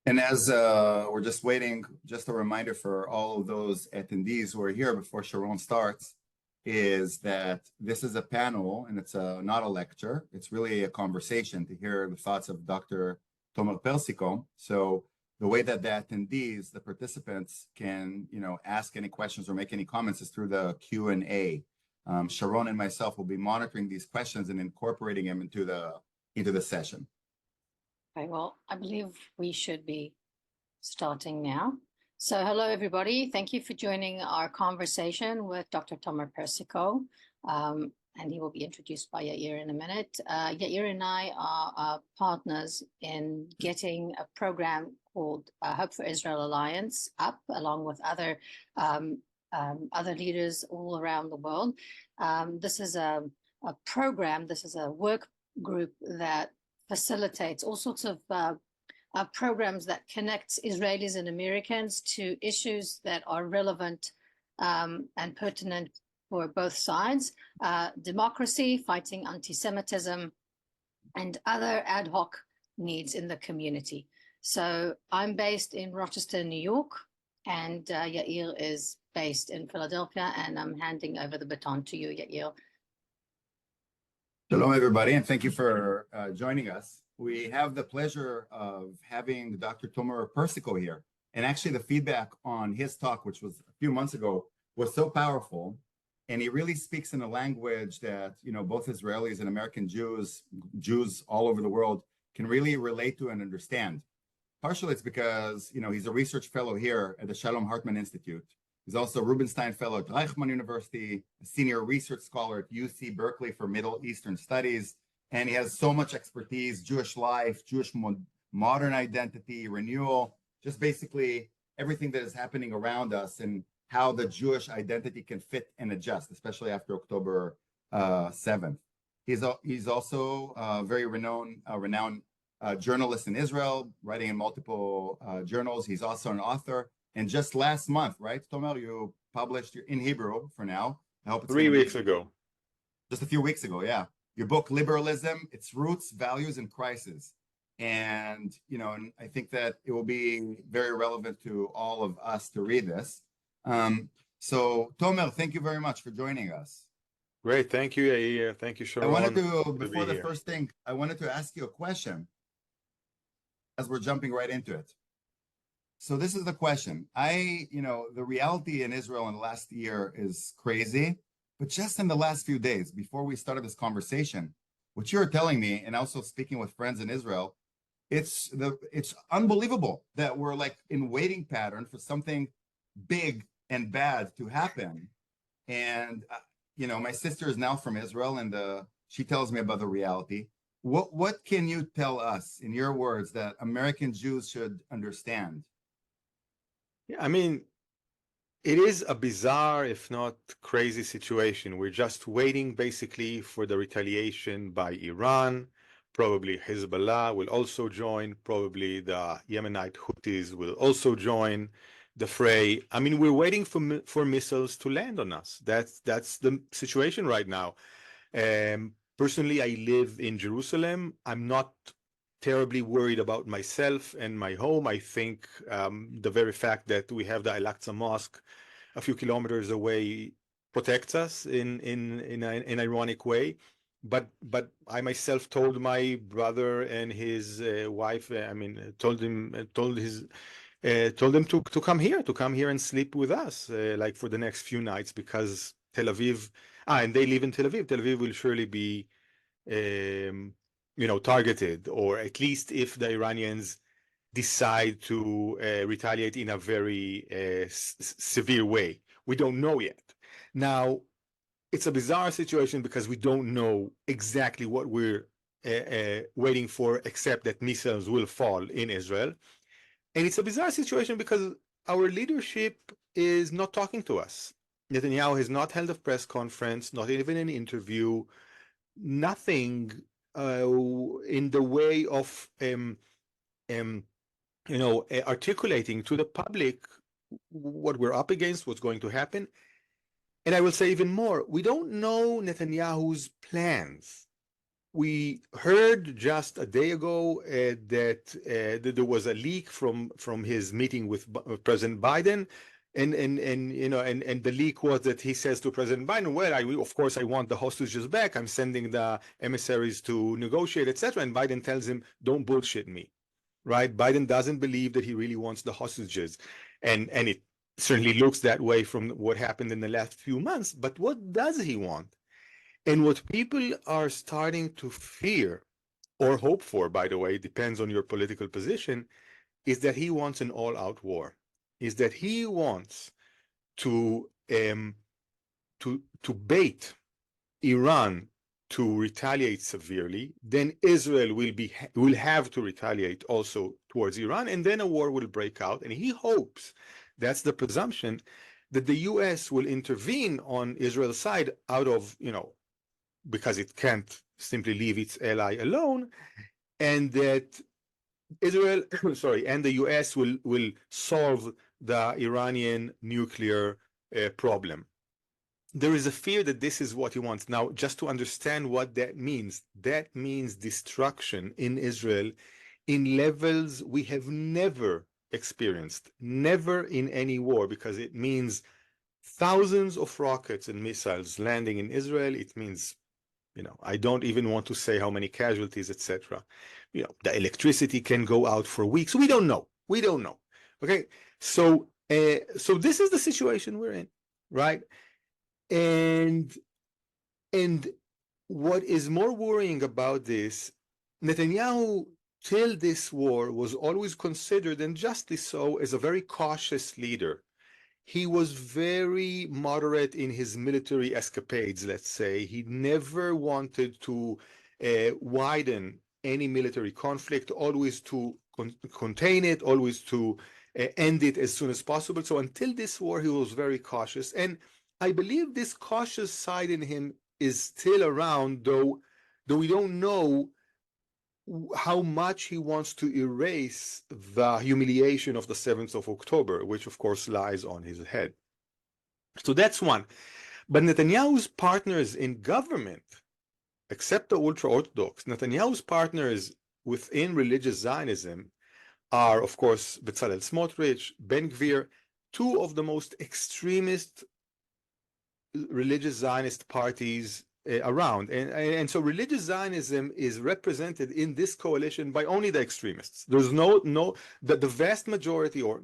And as we're just waiting, just a reminder for all of those attendees who are here before Sharon starts, is that this is a panel and it's not a lecture. It's really a conversation to hear the thoughts of Dr. Tomer Persico. So the way that the attendees, the participants, can ask any questions or make any comments is through the Q&A. Sharon and myself will be monitoring these questions and incorporating them into the session. Okay, well, I believe we should be starting now. So hello, everybody. Thank you for joining our conversation with Dr. Tomer Persico, and he will be introduced by Yair in a minute. Yair and I are partners in getting a program called Hope for Israel Alliance up, along with other leaders all around the world. This is a program, this is a work group that facilitates all sorts of programs that connects Israelis and Americans to issues that are relevant and pertinent for both sides, democracy, fighting anti-Semitism, and other ad hoc needs in the community. So I'm based in Rochester, New York, and Yair is based in Philadelphia, and I'm handing over the baton to you, Yair. Hello, everybody, and thank you for joining us. We have the pleasure of having Dr. Tomer Persico here. And actually, the feedback on his talk, which was a few months ago, was so powerful. And he really speaks in a language that, both Israelis and American Jews all over the world can really relate to and understand. Partially, it's because, he's a research fellow here at the Shalom Hartman Institute. He's also a Rubenstein Fellow at Reichman University, a senior research scholar at UC Berkeley for Middle Eastern Studies, and he has so much expertise, Jewish life, Jewish modern identity, renewal, just basically everything that is happening around us and how the Jewish identity can fit and adjust, especially after October 7th. He's also a very renowned journalist in Israel, writing in multiple journals. He's also an author. And just last month, right, Tomer, you published in Hebrew for now. I hope it's 3 weeks ago. Just a few weeks ago, yeah. Your book, Liberalism, Its Roots, Values, and Crisis. And, and I think that it will be very relevant to all of us to read this. So, Tomer, thank you very much for joining us. Great. Thank you, Yair. Thank you, Sharon. I wanted to, before the first thing, I wanted to ask you a question as we're jumping right into it. So this is the question. The reality in Israel in the last year is crazy, but just in the last few days, before we started this conversation, what you're telling me, and also speaking with friends in Israel, it's unbelievable that we're like in waiting pattern for something big and bad to happen. And, my sister is now from Israel, and she tells me about the reality. What can you tell us, in your words, that American Jews should understand? Yeah, I mean, it is a bizarre, if not crazy situation. We're just waiting basically for the retaliation by Iran. Probably Hezbollah will also join. Probably the Yemenite Houthis will also join the fray. I mean, we're waiting for missiles to land on us. That's the situation right now. Personally, I live in Jerusalem. I'm not terribly worried about myself and my home. I think the very fact that we have the Al-Aqsa Mosque a few kilometers away protects us in an ironic way. But I myself told my brother and his wife, told them to come here and sleep with us, like for the next few nights, because Tel Aviv, and they live in Tel Aviv. Tel Aviv will surely be targeted, or at least if the Iranians decide to retaliate in a very severe way. We don't know yet. Now, it's a bizarre situation because we don't know exactly what we're waiting for, except that missiles will fall in Israel. And it's a bizarre situation because our leadership is not talking to us. Netanyahu has not held a press conference, not even an interview, nothing in the way of articulating to the public what we're up against, what's going to happen. And I will say even more, we don't know Netanyahu's plans. we heard just a day ago that there was a leak from his meeting with President Biden, and you know, and the leak was that he says to President Biden, well, of course I want the hostages back. I'm sending the emissaries to negotiate, etc. And Biden tells him, don't bullshit me, right? Biden doesn't believe that he really wants the hostages, and it certainly looks that way from what happened in the last few months. But what does he want? And what people are starting to fear or hope for, by the way, depends on your political position, is that he wants an all-out war. Is that he wants to bait Iran to retaliate severely, then Israel will have to retaliate also towards Iran, and then a war will break out. And he hopes, that's the presumption, that the US will intervene on Israel's side out of, you know, because it can't simply leave its ally alone, and that Israel, sorry, and the US will solve the Iranian nuclear problem. There is a fear that this is what he wants. Now, just to understand what that means destruction in Israel in levels we have never experienced, never in any war, because it means thousands of rockets and missiles landing in Israel. It means, you know, I don't even want to say how many casualties, etc. You know, the electricity can go out for weeks. We don't know. We don't know. Okay, so this is the situation we're in, right? And what is more worrying about this, Netanyahu, till this war, was always considered, and justly so, as a very cautious leader. He was very moderate in his military escapades, let's say. He never wanted to widen any military conflict, always to contain it, always to end it as soon as possible. So until this war, he was very cautious. And I believe this cautious side in him is still around, though we don't know how much he wants to erase the humiliation of the 7th of October, which of course lies on his head. So that's one. But Netanyahu's partners in government, except the ultra-Orthodox, Netanyahu's partners within religious Zionism are, of course, Bezalel Smotrich, Ben Gvir, two of the most extremist religious Zionist parties around. And so religious Zionism is represented in this coalition by only the extremists. There's the vast majority, or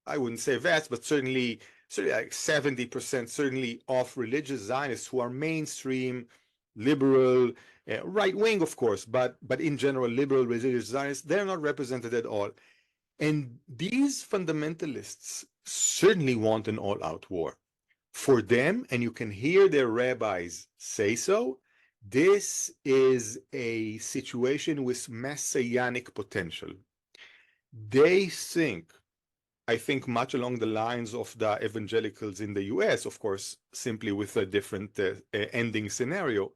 I wouldn't say vast, but certainly like 70% certainly of religious Zionists who are mainstream, liberal, right-wing, of course, but in general, liberal religious Zionists, they're not represented at all. And these fundamentalists certainly want an all-out war. For them, and you can hear their rabbis say so, this is a situation with messianic potential. They think, I think much along the lines of the evangelicals in the US, of course, simply with a different ending scenario,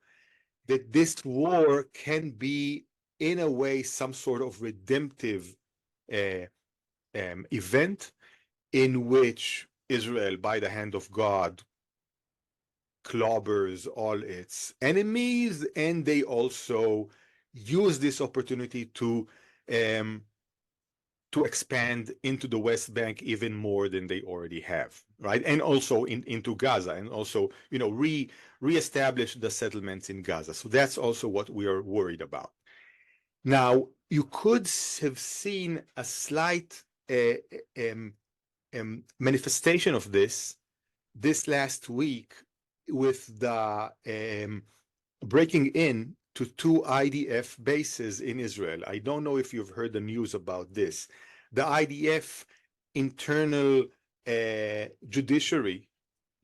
that this war can be, in a way, some sort of redemptive event in which Israel, by the hand of God, clobbers all its enemies, and they also use this opportunity to expand into the West Bank even more than they already have, right? And also into Gaza, and also, you know, reestablish the settlements in Gaza. So that's also what we are worried about. Now, you could have seen a slight manifestation of this last week with the breaking in to 2 IDF bases in Israel. I don't know if you've heard the news about this. The IDF internal judiciary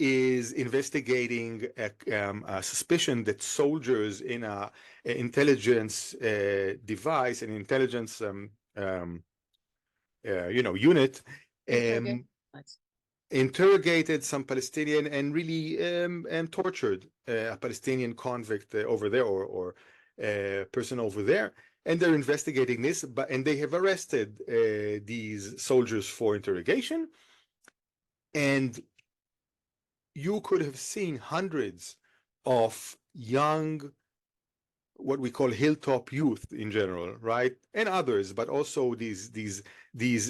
is investigating a suspicion that soldiers in a intelligence device, an intelligence unit, interrogated some Palestinian and really tortured a Palestinian convict over there, or person over there, and they're investigating this. And they have arrested these soldiers for interrogation. And you could have seen hundreds of young what we call hilltop youth in general, right, and others, but also these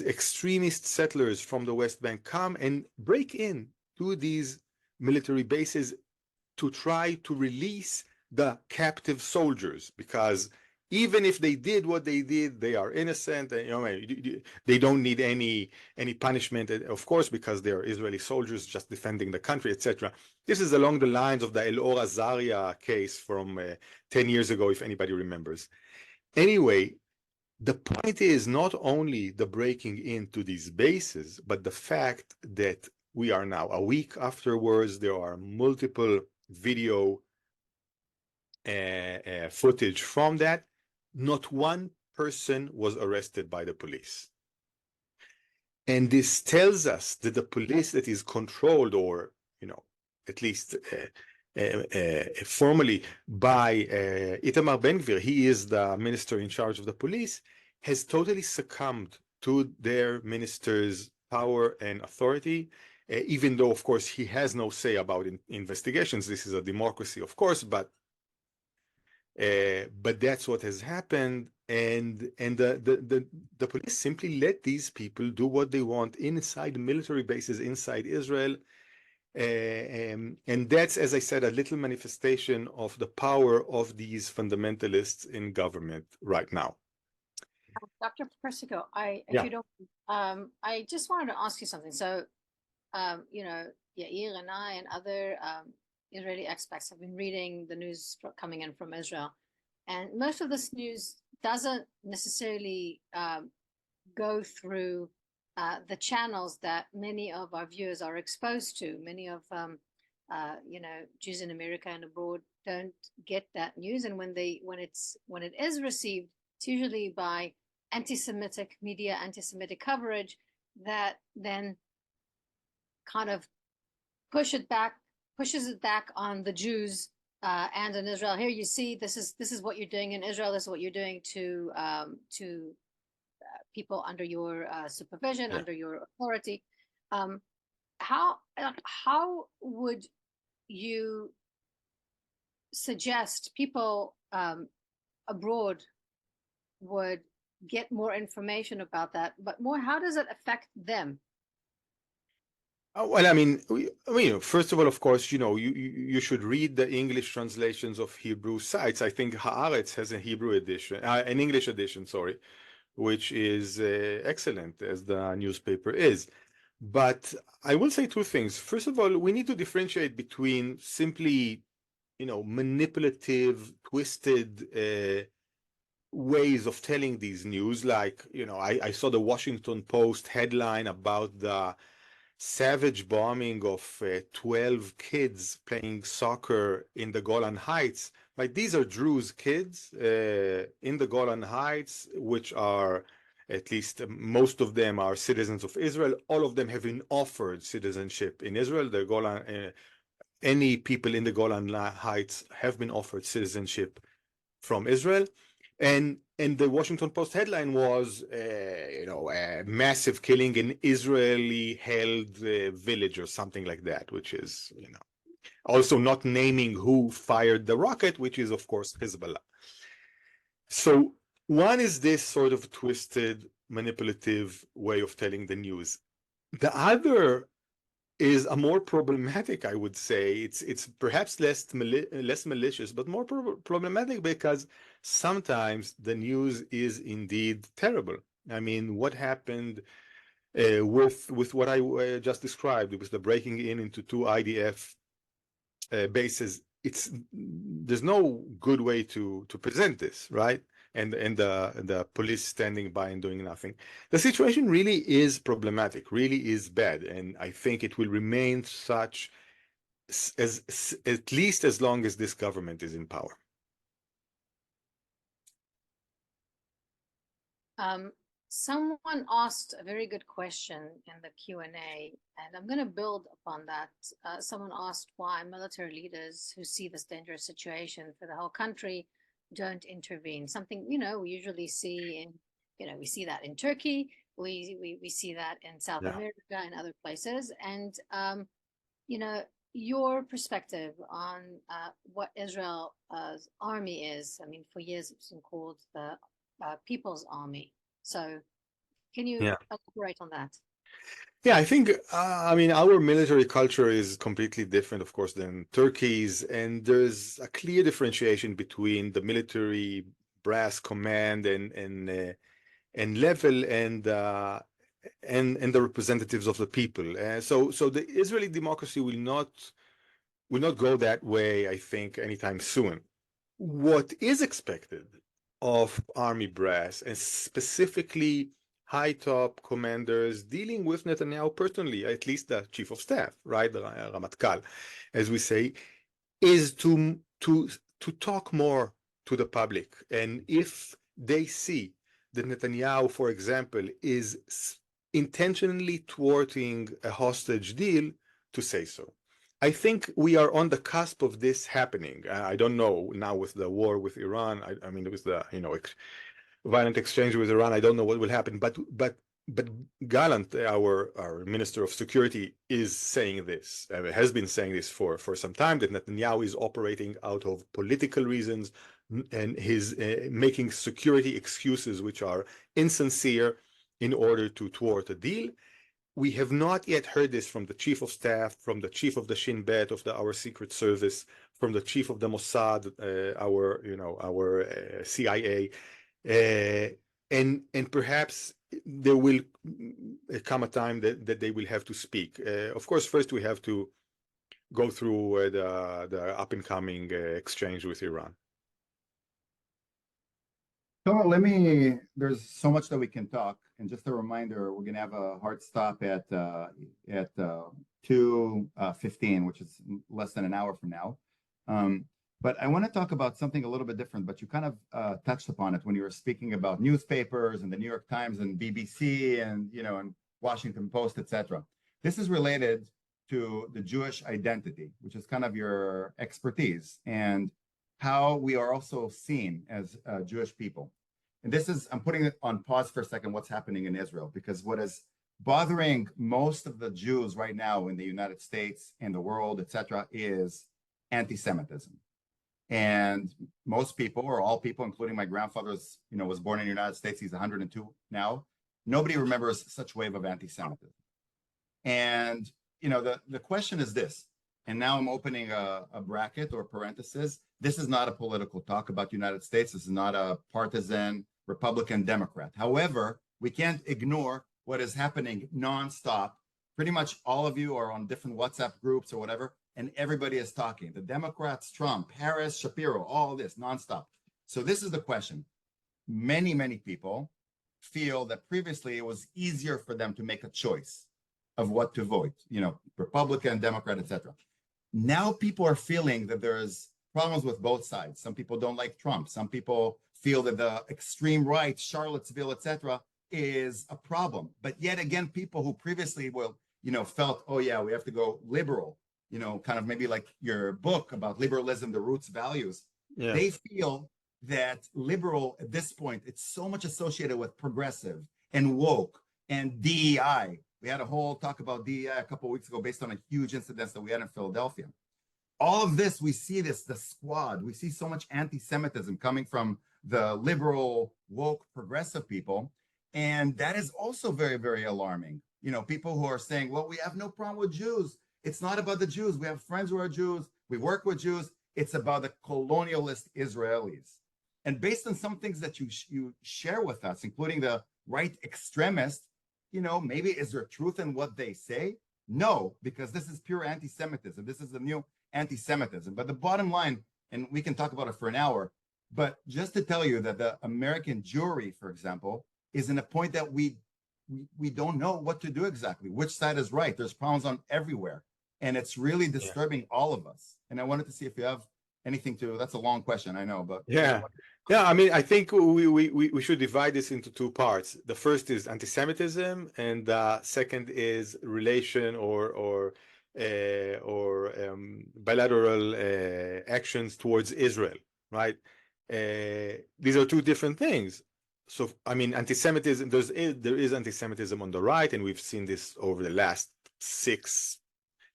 extremist settlers from the West Bank come and break in to these military bases to try to release the captive soldiers, because even if they did what they did, they are innocent, and they don't need any punishment, of course, because they are Israeli soldiers just defending the country, etc. This is along the lines of the Elor Azaria case from 10 years ago, if anybody remembers. Anyway, the point is not only the breaking into these bases, but the fact that we are now a week afterwards, there are multiple video footage from that. Not one person was arrested by the police. And this tells us that the police that is controlled, or, at least formally by Itamar Ben-Gvir, he is the minister in charge of the police, has totally succumbed to their minister's power and authority, even though, of course, he has no say about investigations. This is a democracy, of course, but that's what has happened, and the police simply let these people do what they want inside military bases inside Israel, and that's, as I said, a little manifestation of the power of these fundamentalists in government right now. Dr. Persico, if Yeah. you don't, I just wanted to ask you something. So, Yair and I and other Israeli expats have been reading the news coming in from Israel, and most of this news doesn't necessarily go through the channels that many of our viewers are exposed to. Many of Jews in America and abroad don't get that news, and when it is received, it's usually by anti-Semitic media, anti-Semitic coverage that then kind of pushes it back on the Jews and in Israel. Here you see, this is what you're doing in Israel. This is what you're doing to people under your supervision, Yeah. under your authority. How would you suggest people abroad would get more information about that? But more, how does it affect them? Well, I mean, first of all, of course, you should read the English translations of Hebrew sites. I think Haaretz has a Hebrew edition, an English edition, sorry, which is excellent, as the newspaper is. But I will say two things. First of all, we need to differentiate between simply, manipulative, twisted ways of telling these news. Like, I saw the Washington Post headline about the savage bombing of 12 kids playing soccer in the Golan Heights. Like, these are Druze kids in the Golan Heights, which are, at least most of them are citizens of Israel. All of them have been offered citizenship in Israel. The Golan, any people in the Golan Heights have been offered citizenship from Israel. And the Washington Post headline was, a massive killing in Israeli-held village or something like that, which is, also not naming who fired the rocket, which is, of course, Hezbollah. So one is this sort of twisted, manipulative way of telling the news. The other is a more problematic, I would say. It's perhaps less malicious, but more problematic, because sometimes the news is indeed terrible. I mean, what happened with what I just described, it was the breaking into two IDF bases. There's no good way to present this, right? And the police standing by and doing nothing. The situation really is problematic, really is bad, and I think it will remain such as at least as long as this government is in power. Someone asked a very good question in the Q&A, and I'm going to build upon that. Someone asked why military leaders who see this dangerous situation for the whole country don't intervene. Something, we usually see we see that in Turkey, we see that in South America and other places. And, your perspective on what Israel's army is. I mean, for years it's been called the People's Army. So, can you Yeah. elaborate on that? Yeah, I think, I mean, our military culture is completely different, of course, than Turkey's, and there's a clear differentiation between the military brass command and level and the representatives of the people. So the Israeli democracy will not go that way, I think, anytime soon. What is expected of army brass, and specifically high top commanders dealing with Netanyahu personally, at least the chief of staff, right, the Ramatkal, as we say, is to talk more to the public. And if they see that Netanyahu, for example, is intentionally thwarting a hostage deal, to say so. I think we are on the cusp of this happening. I don't know now with the war with Iran. I mean, with the violent exchange with Iran. I don't know what will happen. But Gallant, our Minister of Security, is saying this. Has been saying this for some time, that Netanyahu is operating out of political reasons and his making security excuses which are insincere in order to thwart a deal. We have not yet heard this from the chief of staff, from the chief of the Shin Bet of our Secret Service, from the chief of the Mossad, our CIA, and perhaps there will come a time that they will have to speak. Of course, first we have to go through the up and coming exchange with Iran. So there's so much that we can talk. And just a reminder, we're going to have a hard stop at 2:15, which is less than an hour from now. But I want to talk about something a little bit different, but you kind of touched upon it when you were speaking about newspapers and the New York Times and BBC and, and Washington Post, etc. This is related to the Jewish identity, which is kind of your expertise, and how we are also seen as Jewish people. And I'm putting it on pause for a second, what's happening in Israel, because what is bothering most of the Jews right now in the United States and the world, etc., is anti-Semitism. And most people, or all people, including my grandfather, was born in the United States. He's 102 now. Nobody remembers such wave of anti-Semitism. And, the question is this, and now I'm opening a bracket or parenthesis. This is not a political talk about the United States. This is not a partisan Republican Democrat. However, we can't ignore what is happening nonstop. Pretty much all of you are on different WhatsApp groups or whatever, and everybody is talking. The Democrats, Trump, Harris, Shapiro, all this nonstop. So this is the question. Many, many people feel that previously it was easier for them to make a choice of what to vote, Republican, Democrat, etc. Now people are feeling that there's problems with both sides. Some people don't like Trump. Some people feel that the extreme right, Charlottesville, etc., is a problem. But yet again, people who previously felt, oh yeah, we have to go liberal, kind of maybe like your book about liberalism, the roots, values. Yeah. They feel that liberal at this point, it's so much associated with progressive and woke and DEI. We had a whole talk about DEI a couple of weeks ago based on a huge incident that we had in Philadelphia. All of this, we see the squad. We see so much anti-Semitism coming from the liberal, woke, progressive people. And that is also very, very alarming. People who are saying, well, we have no problem with Jews. It's not about the Jews. We have friends who are Jews. We work with Jews. It's about the colonialist Israelis. And based on some things that you share with us, including the right extremists, maybe is there truth in what they say? No, because this is pure anti-Semitism. This is the new anti-Semitism. But the bottom line, and we can talk about it for an hour, but just to tell you that the American Jewry, for example, is in a point that we don't know what to do exactly, which side is right. There's problems on everywhere. And it's really disturbing all of us. And I wanted to see if you have anything that's a long question, I know, but. Yeah. I mean, I think we should divide this into two parts. The first is anti-Semitism, and the second is relation or bilateral actions towards Israel, right? These are two different things. So, I mean, anti-Semitism, there is anti-Semitism on the right, and we've seen this over the last 6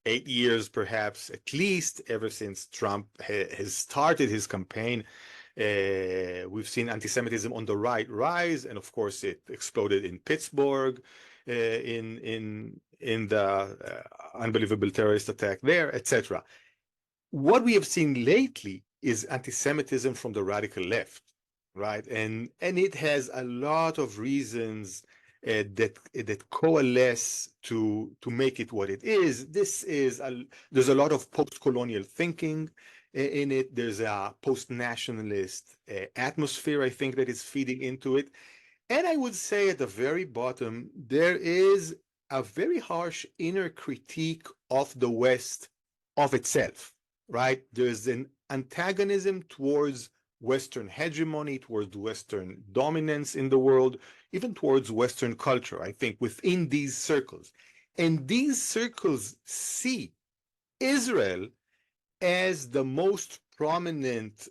8 years, perhaps at least, ever since Trump has started his campaign. We've seen anti-Semitism on the right rise, and of course, it exploded in Pittsburgh in the unbelievable terrorist attack there, etc. What we have seen lately is anti-Semitism from the radical left, right? And it has a lot of reasons that coalesce to make it what it is. There's a lot of post-colonial thinking in it. There's a post-nationalist atmosphere, I think, that is feeding into it. And I would say at the very bottom, there is a very harsh inner critique of the West of itself, right? There's an antagonism towards Western hegemony, towards Western dominance in the world, even towards Western culture, I think, within these circles. And these circles see Israel as the most prominent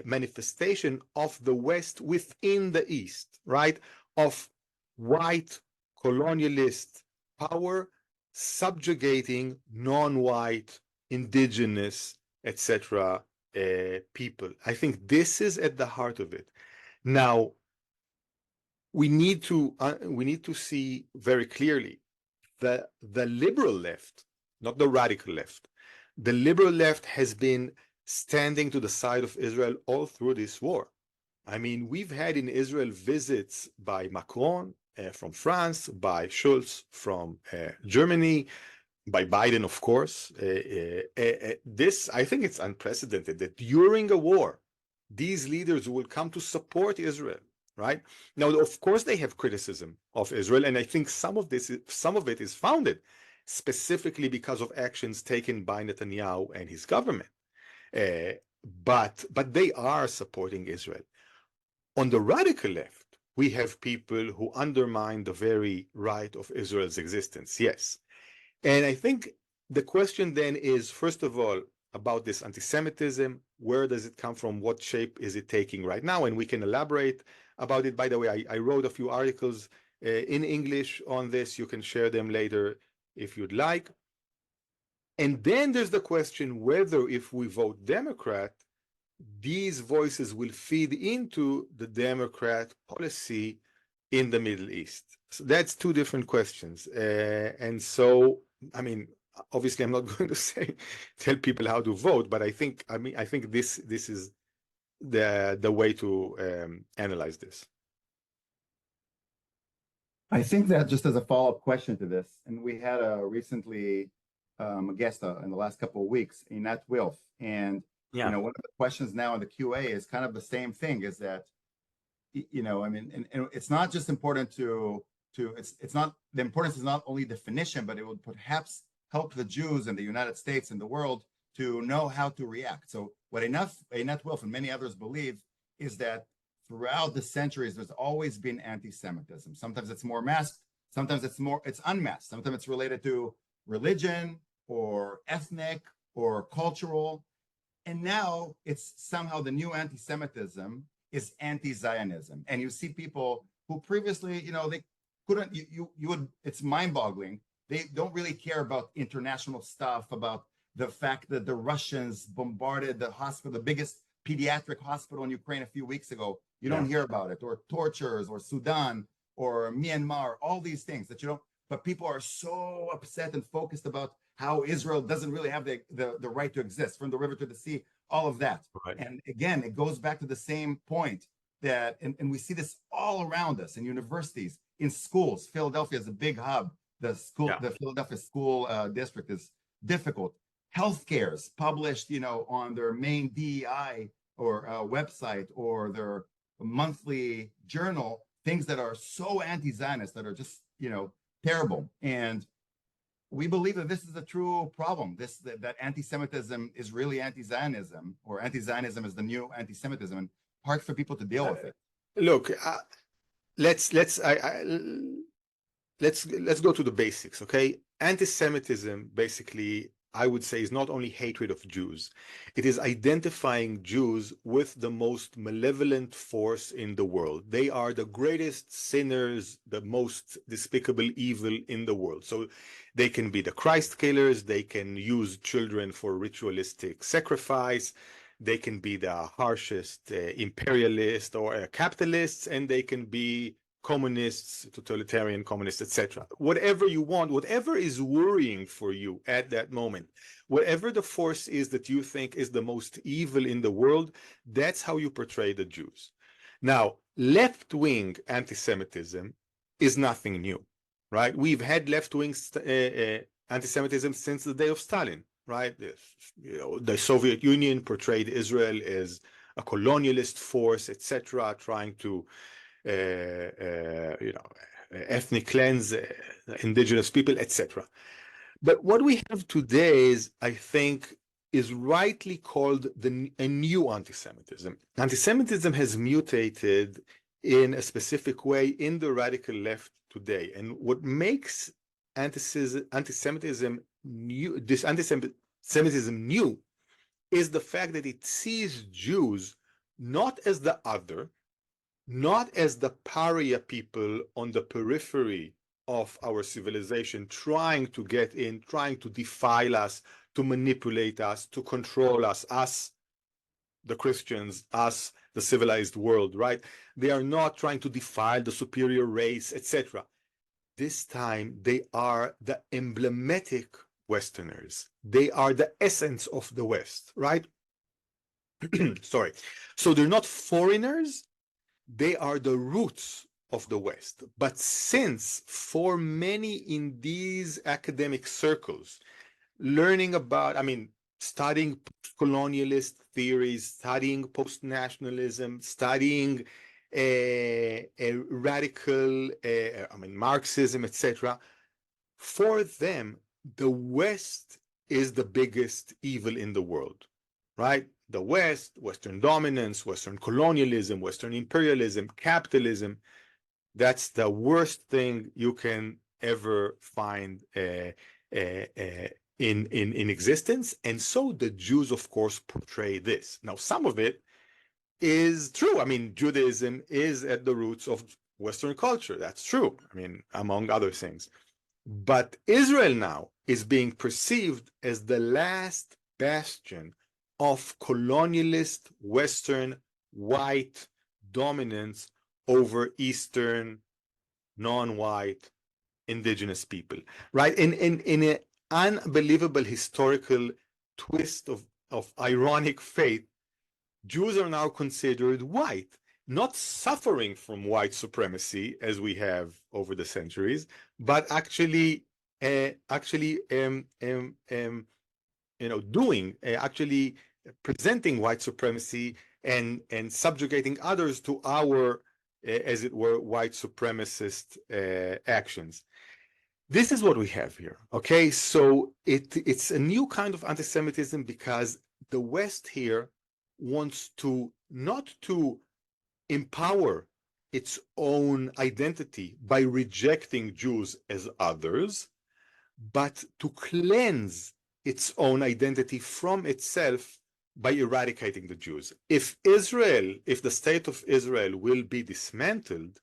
manifestation of the West within the East, right? Of white colonialist power subjugating non-white, indigenous, etc. People. I think this is at the heart of it. Now, we need to see very clearly that the liberal left, not the radical left, the liberal left has been standing to the side of Israel all through this war. I mean, we've had in Israel visits by Macron from France, by Schulz from Germany, by Biden, of course. This, I think it's unprecedented that during a war, these leaders will come to support Israel, right? Now, of course, they have criticism of Israel, and I think some of it is founded specifically because of actions taken by Netanyahu and his government. But they are supporting Israel. On the radical left, we have people who undermine the very right of Israel's existence, yes. And I think the question then is, first of all, about this anti-Semitism, where does it come from? What shape is it taking right now? And we can elaborate about it. By the way, I wrote a few articles in English on this. You can share them later if you'd like. And then there's the question whether if we vote Democrat, these voices will feed into the Democrat policy in the Middle East. So that's two different questions. And so, I mean, obviously I'm not going to tell people how to vote, but I think this is the way to analyze this. I think that just as a follow-up question to this, and we had recently a guest in the last couple of weeks, Einat Wilf, and Yeah. one of the questions now in the QA is kind of the same thing, is that I mean, and it's not just important it's not, the importance is not only definition, but it would perhaps help the Jews in the United States and the world to know how to react. So what Einat Wilf and many others believe is that throughout the centuries, there's always been anti-Semitism. Sometimes it's more masked, sometimes it's unmasked, sometimes it's related to religion or ethnic or cultural. And now it's somehow the new anti-Semitism is anti-Zionism. And you see people who previously, they couldn't, you would, it's mind-boggling. They don't really care about international stuff, about the fact that the Russians bombarded the hospital, the biggest pediatric hospital in Ukraine a few weeks ago. You don't hear about it, or tortures, or Sudan, or Myanmar, all these things that you don't, but people are so upset and focused about how Israel doesn't really have the right to exist, from the river to the sea, all of that. Right. And again, it goes back to the same point that, and we see this all around us in universities, in schools. Philadelphia is a big hub. The Philadelphia school district is difficult. Healthcare is published, on their main DEI or website or their monthly journal, things that are so anti-Zionist, that are just, terrible. And we believe that this is a true problem. That anti-Semitism is really anti-Zionism, or anti-Zionism is the new anti-Semitism, and hard for people to deal with it. Look, let's go to the basics, okay? Anti-Semitism basically I would say, is not only hatred of Jews, it is identifying Jews with the most malevolent force in the world. They are the greatest sinners, the most despicable evil in the world. So they can be the Christ killers, they can use children for ritualistic sacrifice, they can be the harshest imperialist or capitalists, and they can be communists, totalitarian communists, etc. Whatever you want, whatever is worrying for you at that moment, whatever the force is that you think is the most evil in the world, that's how you portray the Jews. Now, left-wing anti-Semitism is nothing new, right? We've had left-wing anti-Semitism since the day of Stalin, right? The Soviet Union portrayed Israel as a colonialist force, etc., trying to ethnic cleanse indigenous people, etc. But what we have today is, I think, is rightly called a new anti-Semitism. Anti-Semitism has mutated in a specific way in the radical left today. And what makes anti-Semitism new, this anti-Semitism new, is the fact that it sees Jews not as the other, not as the pariah people on the periphery of our civilization, trying to get in, trying to defile us, to manipulate us, to control us, the Christians, us, the civilized world, right? They are not trying to defile the superior race, etc. This time, they are the emblematic Westerners. They are the essence of the West, right? Sorry. So they're not foreigners, they are the roots of the West. But since for many in these academic circles, learning about, studying colonialist theories, studying post-nationalism, studying radical, Marxism, etc., for them, the West is the biggest evil in the world, right? The West, Western dominance, Western colonialism, Western imperialism, capitalism, that's the worst thing you can ever find in existence. And so the Jews, of course, portray this. Now, some of it is true. Judaism is at the roots of Western culture. That's true. Among other things. But Israel now is being perceived as the last bastion of colonialist Western white dominance over Eastern non-white indigenous people, right? In an unbelievable historical twist of ironic fate, Jews are now considered white, not suffering from white supremacy as we have over the centuries, but actually presenting white supremacy and subjugating others to our, as it were, white supremacist actions. This is what we have here, okay? So it's a new kind of anti-Semitism because the West here wants to not to empower its own identity by rejecting Jews as others, but to cleanse its own identity from itself by eradicating the Jews. If the state of Israel will be dismantled,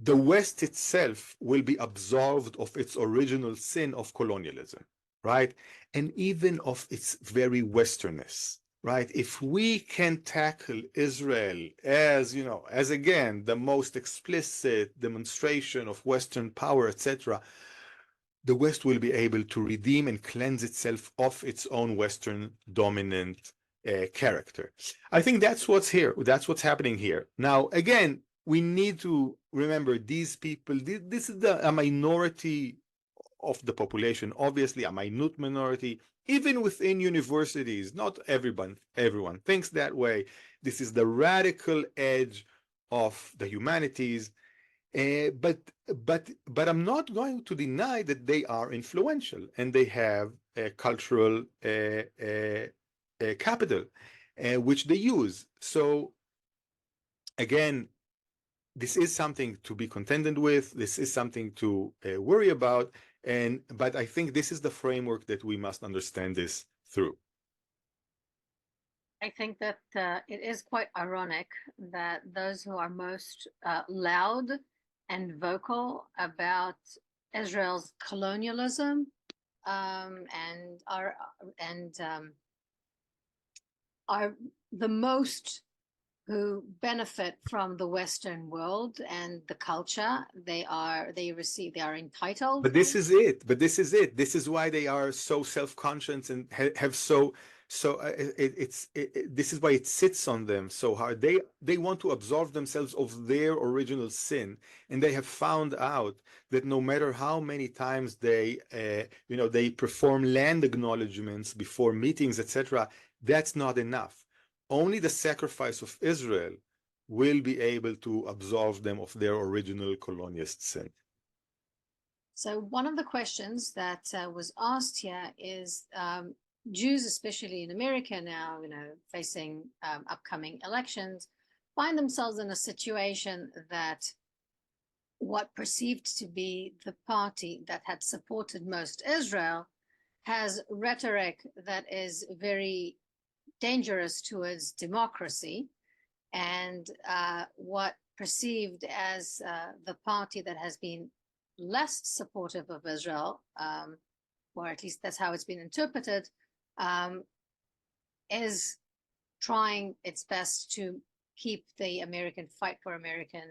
the West itself will be absolved of its original sin of colonialism, right? And even of its very Westernness, right? If we can tackle Israel as, as again, the most explicit demonstration of Western power, etc., the West will be able to redeem and cleanse itself of its own Western dominant character. I think that's what's here. That's what's happening here. Now, again, we need to remember these people, this is a minority of the population, obviously a minute minority, even within universities. Not everyone thinks that way. This is the radical edge of the humanities. But I'm not going to deny that they are influential and they have a cultural capital, which they use. So again, this is something to be contended with. This is something to worry about. But I think this is the framework that we must understand this through. I think that it is quite ironic that those who are most loud and vocal about Israel's colonialism and are the most who benefit from the Western world and the culture. They are entitled. But this is it. This is why they are so self-conscious and have this is why it sits on them so hard. They want to absolve themselves of their original sin, and they have found out that no matter how many times they they perform land acknowledgements before meetings, etc., that's not enough. Only the sacrifice of Israel will be able to absolve them of their original colonialist sin. So one of the questions that was asked here is Jews, especially in America now, facing upcoming elections, find themselves in a situation that what perceived to be the party that had supported most Israel has rhetoric that is very dangerous towards democracy, and what perceived as the party that has been less supportive of Israel, or at least that's how it's been interpreted, is trying its best to keep the American fight for American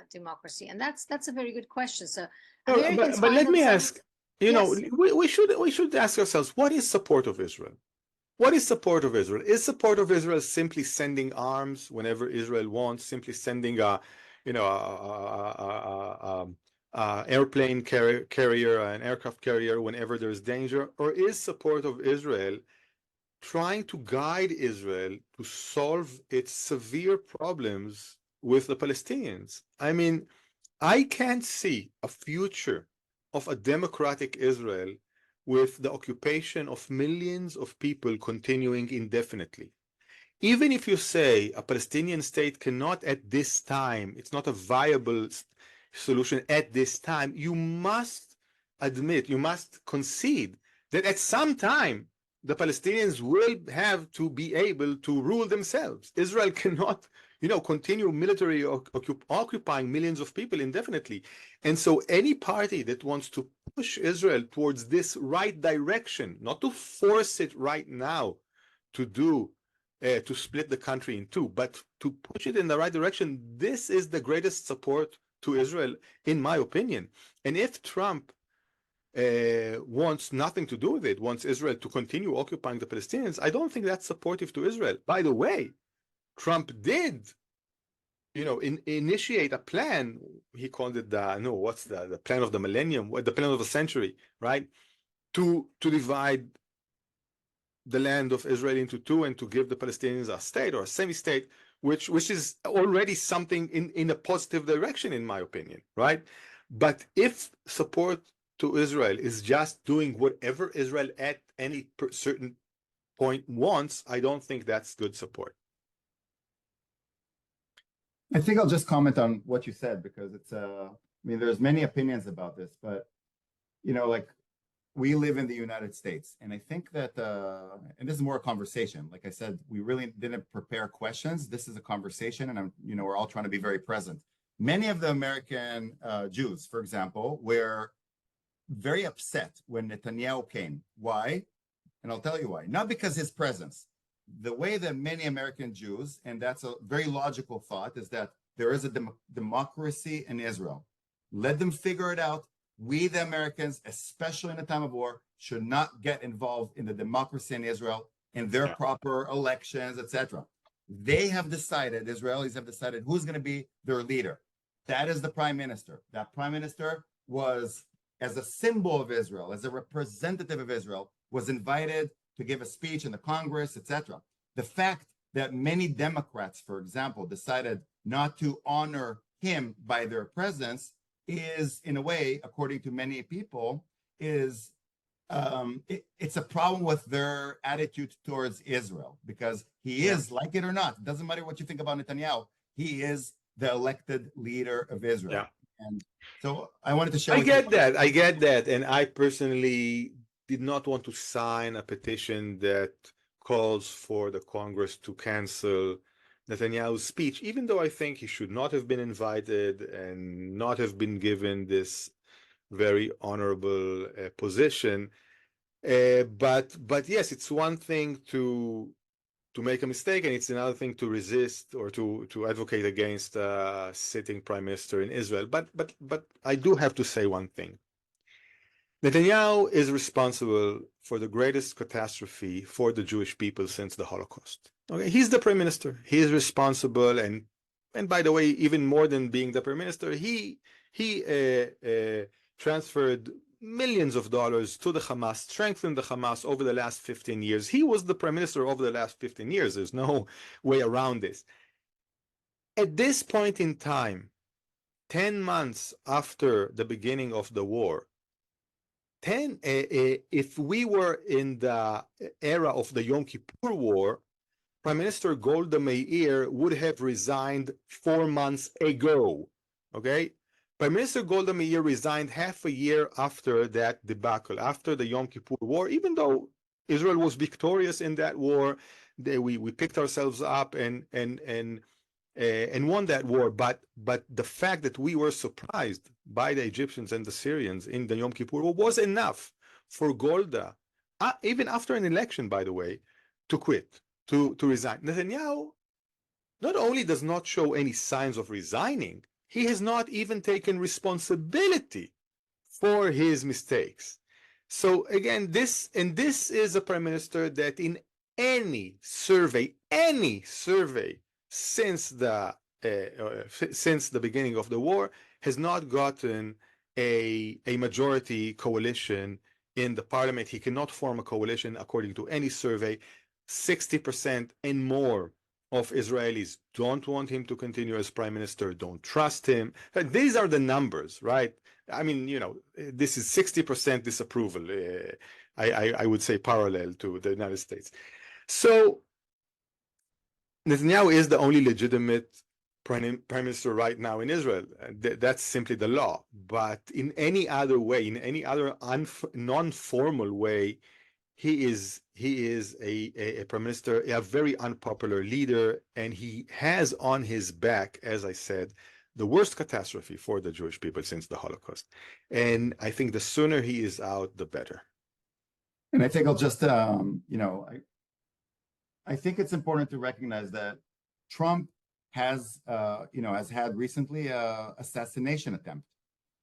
democracy, and that's a very good question. So, but let me ask. We should ask ourselves, what is support of Israel? What is support of Israel? Is support of Israel simply sending arms whenever Israel wants, simply sending airplane carrier, an aircraft carrier whenever there's danger? Or is support of Israel trying to guide Israel to solve its severe problems with the Palestinians? I mean, I can't see a future of a democratic Israel with the occupation of millions of people continuing indefinitely. Even if you say a Palestinian state cannot at this time, it's not a viable solution at this time, you must admit, you must concede that at some time the Palestinians will have to be able to rule themselves. Israel cannot continue military occupying millions of people indefinitely. And so any party that wants to push Israel towards this right direction, not to force it right now to split the country in two, but to push it in the right direction, this is the greatest support to Israel, in my opinion. And if Trump wants nothing to do with it, wants Israel to continue occupying the Palestinians, I don't think that's supportive to Israel. By the way, Trump did, initiate a plan. He called it the plan of the millennium, the plan of the century, right? To divide the land of Israel into two and to give the Palestinians a state or a semi-state, which is already something in a positive direction, in my opinion, right? But if support to Israel is just doing whatever Israel at any certain point wants, I don't think that's good support. I think I'll just comment on what you said, because it's there's many opinions about this, but we live in the United States, and I think that and this is more a conversation. Like I said, we really didn't prepare questions. This is a conversation, and we're all trying to be very present. Many of the American Jews, for example, were very upset when Netanyahu came. Why? And I'll tell you why. Not because his presence. The way that many American Jews, and that's a very logical thought, is that there is a democracy in Israel. Let them figure it out. We, the Americans, especially in a time of war, should not get involved in the democracy in Israel, in their proper elections, etc. They have decided, Israelis have decided who's going to be their leader. That is the prime minister. That prime minister was, as a symbol of Israel, as a representative of Israel, was invited to give a speech in the Congress, etc. The fact that many Democrats, for example, decided not to honor him by their presence is, in a way, according to many people, it's a problem with their attitude towards Israel, because he is, like it or not, it doesn't matter what you think about Netanyahu, he is the elected leader of Israel. And so I wanted to share I with get you. that. I get that. And I personally did not want to sign a petition that calls for the Congress to cancel Netanyahu's speech, even though I think he should not have been invited and not have been given this very honorable position. But yes, it's one thing to make a mistake, and it's another thing to resist or to advocate against a sitting prime minister in Israel. But I do have to say one thing. Netanyahu is responsible for the greatest catastrophe for the Jewish people since the Holocaust. Okay, he's the prime minister. He is responsible, and by the way, even more than being the prime minister, he transferred millions of dollars to the Hamas, strengthened the Hamas over the last 15 years. He was the prime minister over the last 15 years. There's no way around this. At this point in time, 10 months after the beginning of the war, if we were in the era of the Yom Kippur War, Prime Minister Golda Meir would have resigned 4 months ago. Okay? Prime Minister Golda Meir resigned half a year after that debacle, after the Yom Kippur War, even though Israel was victorious in that war. We picked ourselves up and won that war. But the fact that we were surprised by the Egyptians and the Syrians in the Yom Kippur War was enough for Golda, even after an election, by the way, to quit, to resign. Netanyahu not only does not show any signs of resigning, he has not even taken responsibility for his mistakes. So again, this is a prime minister that in any survey since the beginning of the war has not gotten a majority coalition in the parliament. He cannot form a coalition according to any survey. 60% and more of Israelis don't want him to continue as prime minister, don't trust him. These are the numbers, right? I mean, this is 60% disapproval. I would say parallel to the United States. So Netanyahu is the only legitimate prime minister right now in Israel. That's simply the law. But in any other way, in any other non-formal way, he is a prime minister, a very unpopular leader, and he has on his back, as I said, the worst catastrophe for the Jewish people since the Holocaust. And I think the sooner he is out, the better. And I think I'll just, I think it's important to recognize that Trump has had recently a assassination attempt.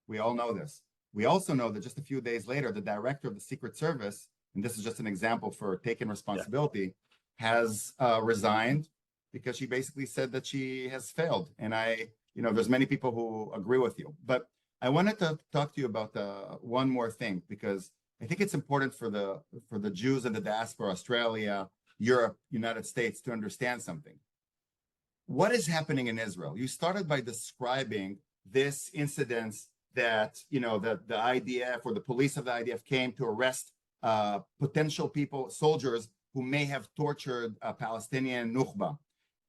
We all know this. We also know that just a few days later, the director of the Secret Service, and this is just an example for taking responsibility, has resigned because she basically said that she has failed. And there's many people who agree with you. But I wanted to talk to you about one more thing, because I think it's important for the Jews in the diaspora, Australia, Europe, United States, to understand something. What is happening in Israel? You started by describing this incident that, the IDF or the police of the IDF came to arrest potential people, soldiers who may have tortured a Palestinian Nukhba.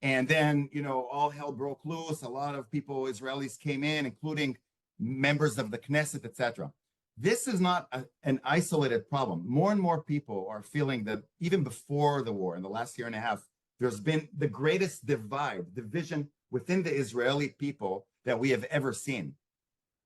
And then, all hell broke loose. A lot of people, Israelis, came in, including members of the Knesset, etc. This is not an isolated problem. More and more people are feeling that even before the war, in the last year and a half, there's been the greatest division within the Israeli people that we have ever seen.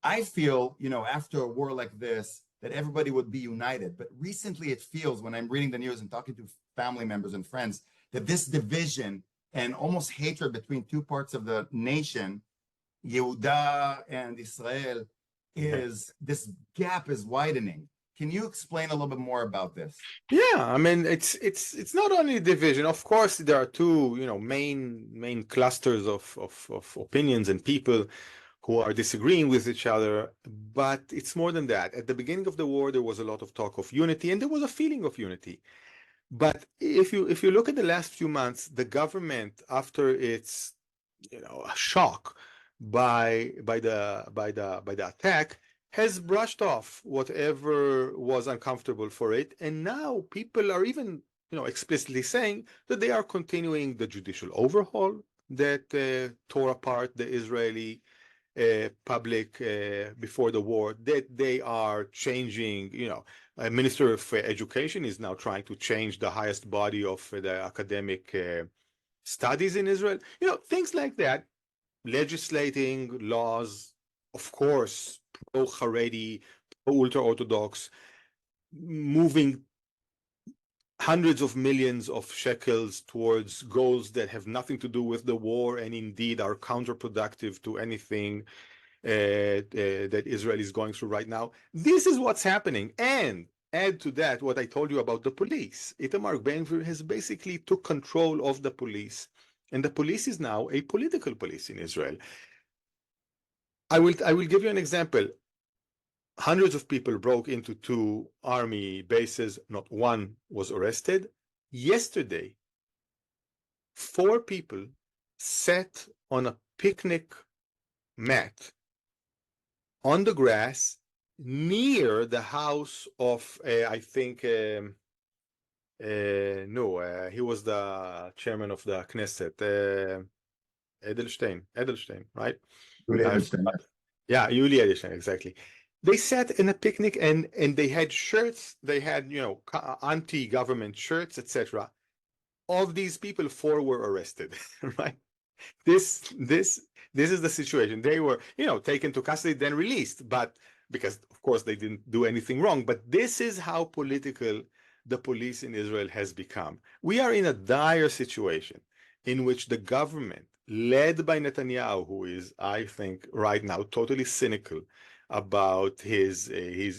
I feel, after a war like this, that everybody would be united. But recently it feels, when I'm reading the news and talking to family members and friends, that this division and almost hatred between two parts of the nation, Yehuda and Israel, this gap is widening. Can you explain a little bit more about this? Yeah, I mean, it's not only division. Of course, there are two, main clusters of opinions and people who are disagreeing with each other, but it's more than that. At the beginning of the war, there was a lot of talk of unity, and there was a feeling of unity. But if you look at the last few months, the government, after its a shock by the attack, has brushed off whatever was uncomfortable for it, and now people are even explicitly saying that they are continuing the judicial overhaul that tore apart the Israeli public before the war that they are changing, a Minister of Education is now trying to change the highest body of the academic studies in Israel. Things like that. Legislating laws, of course, pro-Haredi, pro-ultra-Orthodox, moving hundreds of millions of shekels towards goals that have nothing to do with the war and indeed are counterproductive to anything that Israel is going through right now. This is what's happening. And add to that what I told you about the police. Itamar Ben-Gvir has basically took control of the police, and the police is now a political police in Israel. I will give you an example. Hundreds of people broke into 2 army bases. Not one was arrested. Yesterday, 4 people sat on a picnic mat on the grass near the house of, I think, he was the chairman of the Knesset, Edelstein, right? Yuli Edelstein. Yeah, Yuli Edelstein, exactly. They sat in a picnic and they had shirts. They had, anti-government shirts, etc. Of these people, 4 were arrested, right? This is the situation. They were, taken to custody, then released, but because of course they didn't do anything wrong. But this is how political the police in Israel has become. We are in a dire situation in which the government, led by Netanyahu, who is, I think, right now totally cynical about his way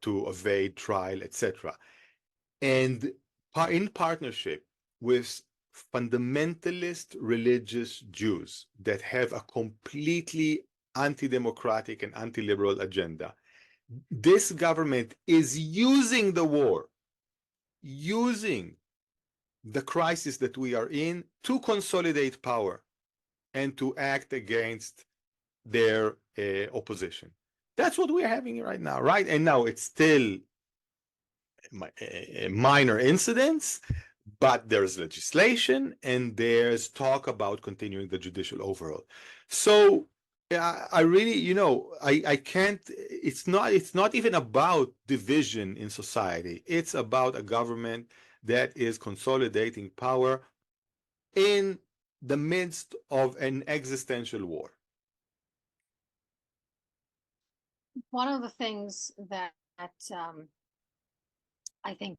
to evade trial, etc., and in partnership with fundamentalist religious Jews that have a completely anti-democratic and anti-liberal agenda. This government is using the war, using the crisis that we are in to consolidate power and to act against their opposition. That's what we're having right now, right? And now it's still minor incidents, but there's legislation and there's talk about continuing the judicial overhaul. So I really, I can't, it's not even about division in society. It's about a government that is consolidating power in the midst of an existential war. One of the things that I think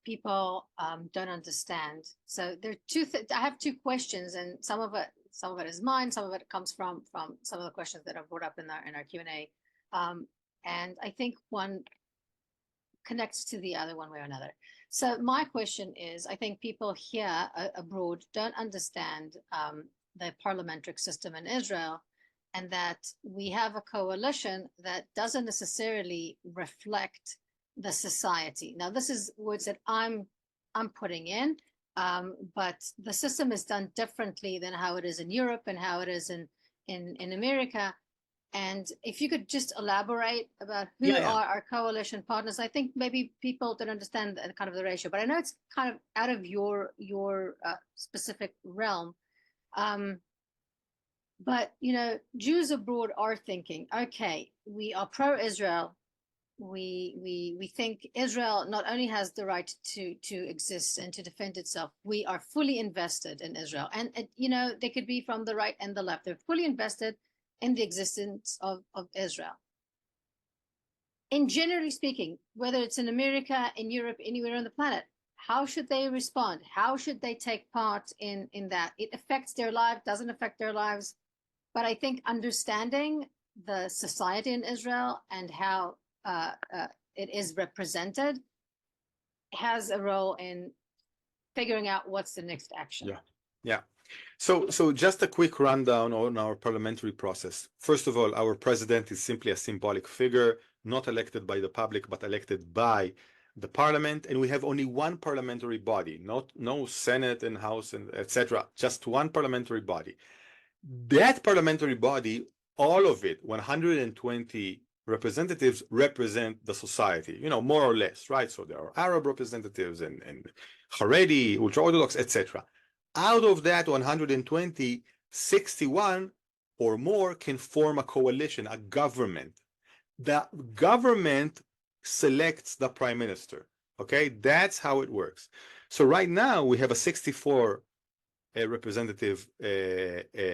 people don't understand. So there are I have 2 questions, and some of it is mine, some of it comes from some of the questions that are brought up in our Q&A. And I think one connects to the other one way or another. So my question is, I think people here abroad don't understand the parliamentary system in Israel, and that we have a coalition that doesn't necessarily reflect the society. Now, this is words that I'm putting in, but the system is done differently than how it is in Europe and how it is in America. And if you could just elaborate about who are our coalition partners, I think maybe people don't understand kind of the ratio, but I know it's kind of out of your specific realm. But, Jews abroad are thinking, okay, we are pro-Israel. We think Israel not only has the right to exist and to defend itself, we are fully invested in Israel. And, they could be from the right and the left. They're fully invested in the existence of Israel. And generally speaking, whether it's in America, in Europe, anywhere on the planet, how should they respond? How should they take part in that? It affects their life, doesn't affect their lives. But I think understanding the society in Israel and how it is represented has a role in figuring out what's the next action. Yeah. So just a quick rundown on our parliamentary process. First of all, our president is simply a symbolic figure, not elected by the public, but elected by the parliament. And we have only one parliamentary body, no Senate and House and etc. Just one parliamentary body. That parliamentary body, all of it, 120 representatives, represent the society, more or less, right? So there are Arab representatives and Haredi, ultra-Orthodox, etc. Out of that 120, 61 or more can form a coalition, a government. The government selects the prime minister. Okay, that's how it works. So right now we have a 64 representative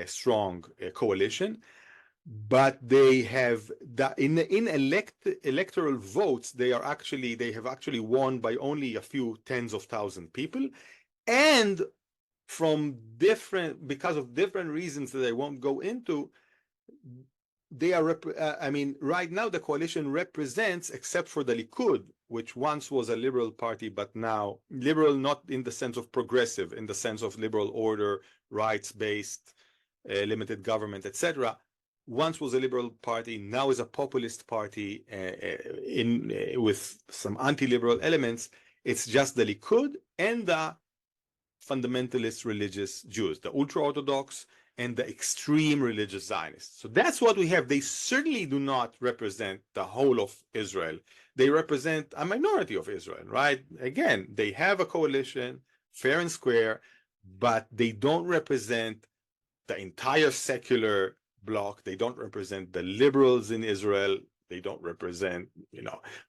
strong coalition, but they have in electoral votes they have actually won by only a few tens of thousand people, and because of different reasons that I won't go into, they are right now the coalition represents, except for the Likud, which once was a liberal party, but now liberal not in the sense of progressive, in the sense of liberal order, rights-based, limited government, etc. Once was a liberal party, now is a populist party with some anti-liberal elements. It's just the Likud and the fundamentalist religious Jews, the ultra-Orthodox and the extreme religious Zionists. So that's what we have. They certainly do not represent the whole of Israel. They represent a minority of Israel, right? Again, they have a coalition, fair and square, but they don't represent the entire secular bloc. They don't represent the liberals in Israel. They don't represent,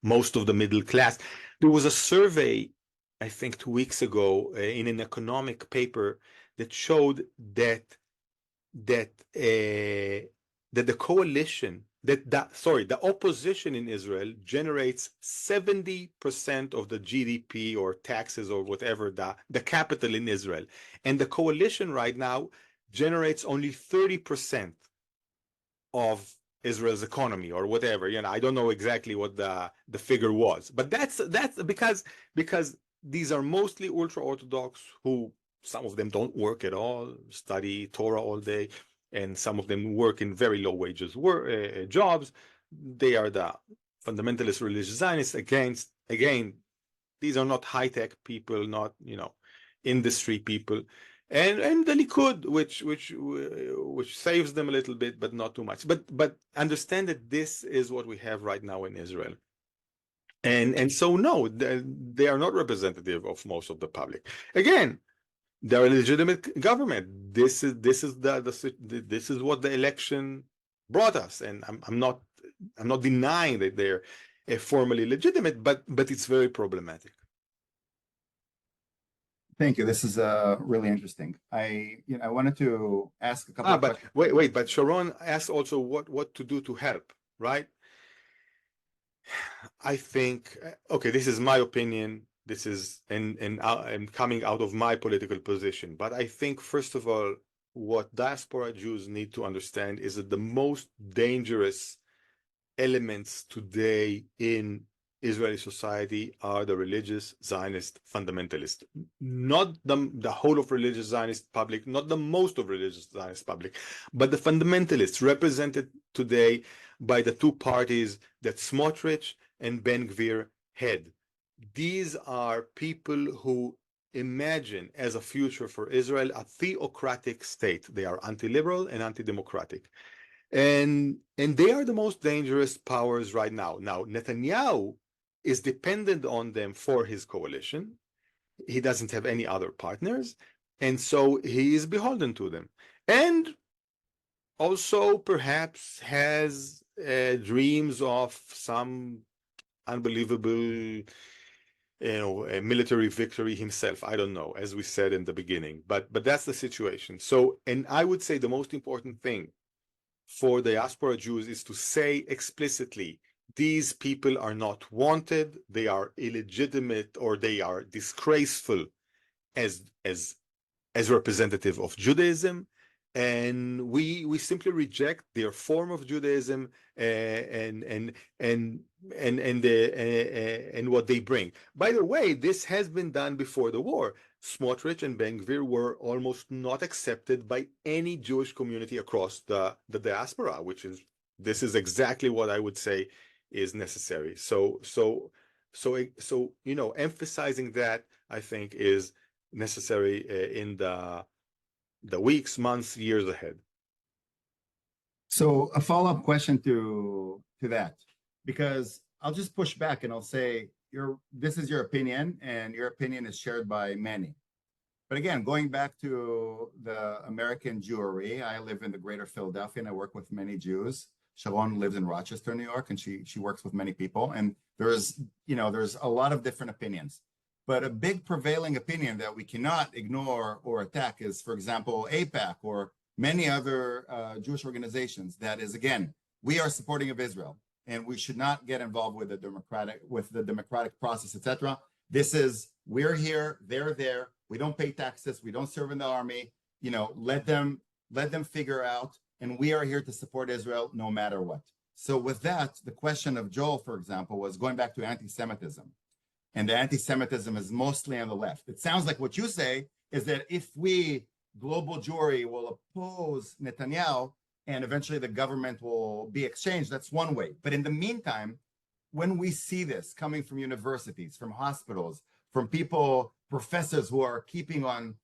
most of the middle class. There was a survey, I think 2 weeks ago, in an economic paper that showed that the coalition, the opposition in Israel generates 70% of the GDP or taxes or whatever, the capital in Israel. And the coalition right now generates only 30% of Israel's economy or whatever. I don't know exactly what the figure was, but that's because these are mostly ultra-Orthodox who, some of them don't work at all, study Torah all day, and some of them work in very low wages jobs. They are the fundamentalist religious Zionists. Again, these are not high-tech people, not industry people, and the Likud, which saves them a little bit, but not too much. But understand that this is what we have right now in Israel. And so no, they are not representative of most of the public. Again, they're a legitimate government. This is what the election brought us, and I'm not denying that they're formally legitimate, but it's very problematic. Thank you. This is really interesting. I wanted to ask a couple of but questions. wait, but Sharon asked also what to do to help, right? I think, okay, this is my opinion. This is I'm coming out of my political position, but I think first of all, what diaspora Jews need to understand is that the most dangerous elements today in Israeli society are the religious Zionist fundamentalists, not the whole of religious Zionist public, not the most of religious Zionist public, but the fundamentalists represented today by the two parties that Smotrich and Ben Gvir head. These are people who imagine as a future for Israel a theocratic state. They are anti-liberal and anti-democratic. And they are the most dangerous powers right now. Now, Netanyahu is dependent on them for his coalition. He doesn't have any other partners. And so he is beholden to them. And also perhaps has dreams of some unbelievable a military victory himself. I don't know, as we said in the beginning, but that's the situation. So, and I would say the most important thing for diaspora Jews is to say explicitly, these people are not wanted, they are illegitimate, or they are disgraceful as representative of Judaism, and we simply reject their form of Judaism and what they bring. By the way, this has been done before the war. Smotrich and Ben Gvir were almost not accepted by any Jewish community across the diaspora, this is exactly what I would say is necessary. So emphasizing that, I think, is necessary in the weeks, months, years ahead. So a follow-up question to that, because I'll just push back and I'll say this is your opinion, and your opinion is shared by many. But again, going back to the American Jewry, I live in the greater Philadelphia and I work with many Jews. Sharon lives in Rochester, New York, and she works with many people. And there's a lot of different opinions. But a big prevailing opinion that we cannot ignore or attack is, for example, AIPAC or many other Jewish organizations. That is, again, we are supporting of Israel, and we should not get involved with the democratic process, etc. This is, we're here, they're there. We don't pay taxes. We don't serve in the army. Let them figure out. And we are here to support Israel no matter what. So with that, the question of Joel, for example, was going back to anti-Semitism. And the anti-Semitism is mostly on the left. It sounds like what you say is that if we, global Jewry, will oppose Netanyahu and eventually the government will be exchanged, that's one way. But in the meantime, when we see this coming from universities, from hospitals, from people, professors who are keeping on,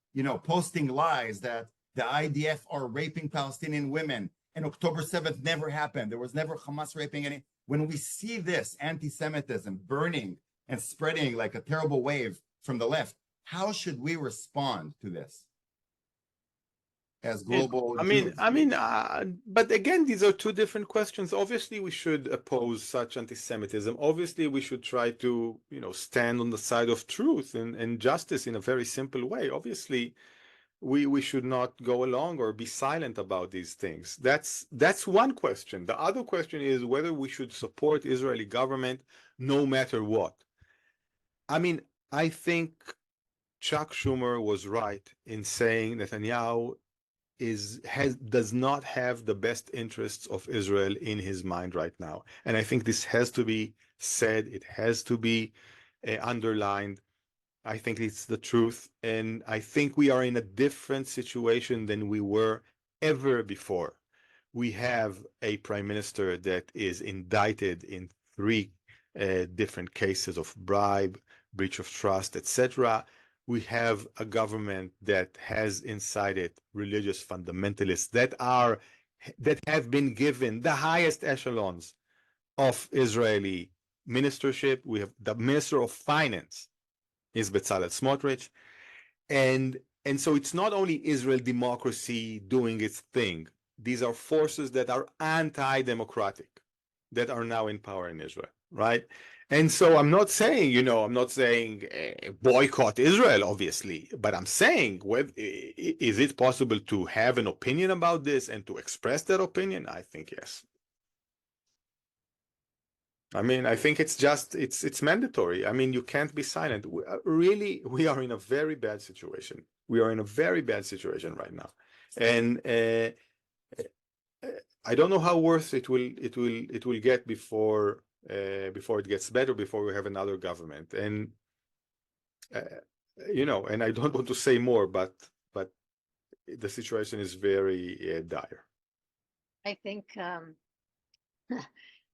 posting lies that the IDF are raping Palestinian women, and October 7th never happened. There was never Hamas raping any. When we see this anti-Semitism burning and spreading like a terrible wave from the left, how should we respond to this as global Jews? But again, these are two different questions. Obviously, we should oppose such anti-Semitism. Obviously, we should try to, stand on the side of truth and justice in a very simple way. Obviously, we should not go along or be silent about these things. That's one question. The other question is whether we should support Israeli government no matter what. I think Chuck Schumer was right in saying Netanyahu does not have the best interests of Israel in his mind right now. And I think this has to be said. It has to be underlined. I think it's the truth. And I think we are in a different situation than we were ever before. We have a prime minister that is indicted in 3 different cases of bribe, breach of trust, etc. We have a government that has inside it religious fundamentalists that have been given the highest echelons of Israeli ministership. We have the Minister of Finance is Bezalel Smotrich. And so it's not only Israel democracy doing its thing. These are forces that are anti-democratic that are now in power in Israel, right? And so I'm not saying, boycott Israel, obviously, but I'm saying, is it possible to have an opinion about this and to express that opinion? I think yes. I think it's mandatory. You can't be silent. We are in a very bad situation. We are in a very bad situation right now. And I don't know how worse it will get before it gets better, before we have another government. And and I don't want to say more, but the situation is very dire. I think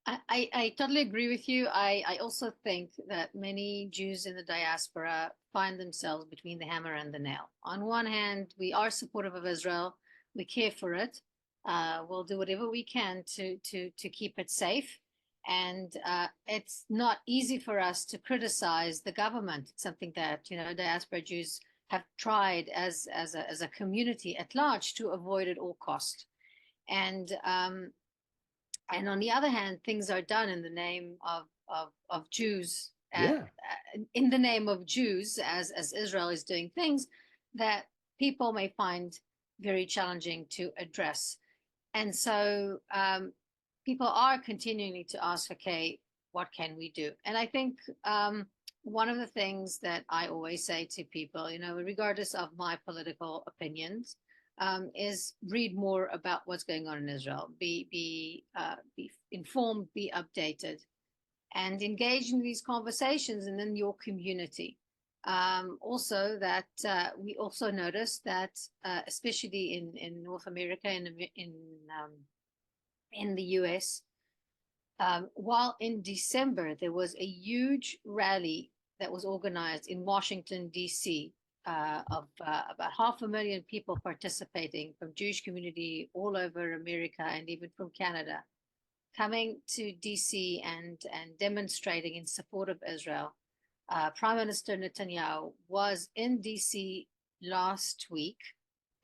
I totally agree with you. I also think that many Jews in the diaspora find themselves between the hammer and the nail. On one hand, we are supportive of Israel. We care for it. We'll do whatever we can to keep it safe. And it's not easy for us to criticize the government. It's something that, diaspora Jews have tried as a community at large to avoid at all cost. And on the other hand, things are done in the name of Jews, in the name of Jews, as Israel is doing things that people may find very challenging to address. And so people are continuing to ask, okay, what can we do? And I think one of the things that I always say to people, regardless of my political opinions, is read more about what's going on in Israel, be informed, be updated, and engage in these conversations and in your community. Also, that we also noticed that, especially in North America and in the US, while in December there was a huge rally that was organized in Washington, D.C., of about 500,000 people participating from Jewish community all over America and even from Canada, coming to DC and demonstrating in support of Israel. Prime Minister Netanyahu was in DC last week,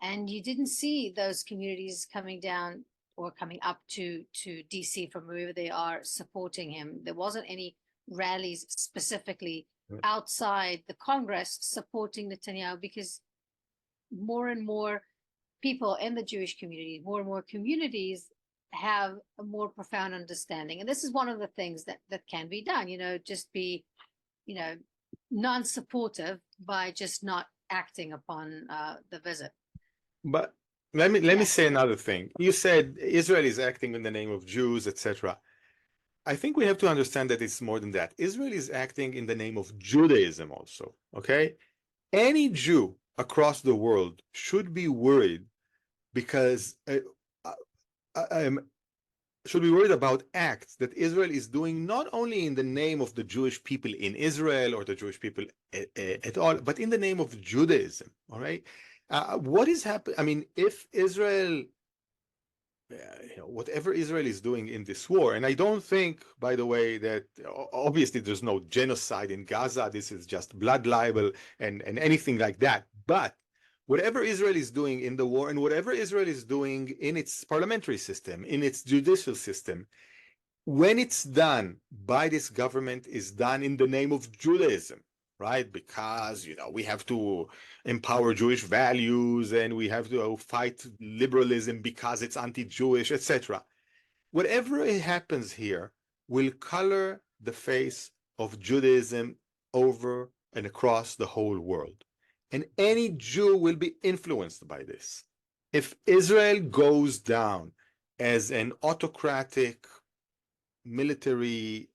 and you didn't see those communities coming down or coming up to DC from wherever they are supporting him. There wasn't any rallies specifically Right. outside the Congress supporting Netanyahu, because more and more people in the Jewish community, more and more communities have a more profound understanding. And this is one of the things that can be done, just be, non-supportive by just not acting upon the visit. But let me Yes. say another thing. You said Israel is acting in the name of Jews, etc. I think we have to understand that it's more than that. Israel is acting in the name of Judaism also, okay? Any Jew across the world should be worried because should be worried about acts that Israel is doing not only in the name of the Jewish people in Israel or the Jewish people at all, but in the name of Judaism, all right? What is happening? I mean, if Israel, whatever Israel is doing in this war, and I don't think, by the way, that obviously there's no genocide in Gaza, this is just blood libel and anything like that, but whatever Israel is doing in the war and whatever Israel is doing in its parliamentary system, in its judicial system, when it's done by this government, is done in the name of Judaism, right? Because, we have to empower Jewish values and we have to fight liberalism because it's anti-Jewish, etc. Whatever happens here will color the face of Judaism over and across the whole world. And any Jew will be influenced by this. If Israel goes down as an autocratic military,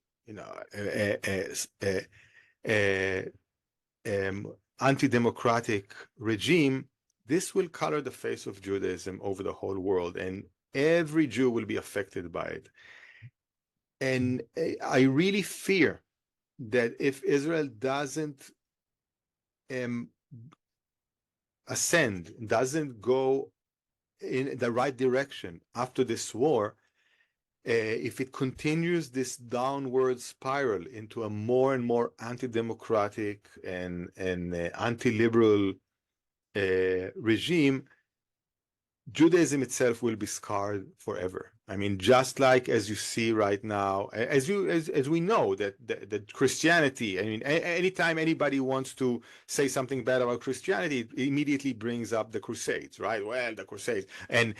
anti-democratic regime, this will color the face of Judaism over the whole world, and every Jew will be affected by it. And I really fear that if Israel doesn't ascend, doesn't go in the right direction after this war, if it continues this downward spiral into a more and more anti-democratic and anti-liberal regime, Judaism itself will be scarred forever. I mean, just like as you see right now, as we know that Christianity, I mean, anytime anybody wants to say something bad about Christianity, it immediately brings up the Crusades, right? Well, the Crusades, and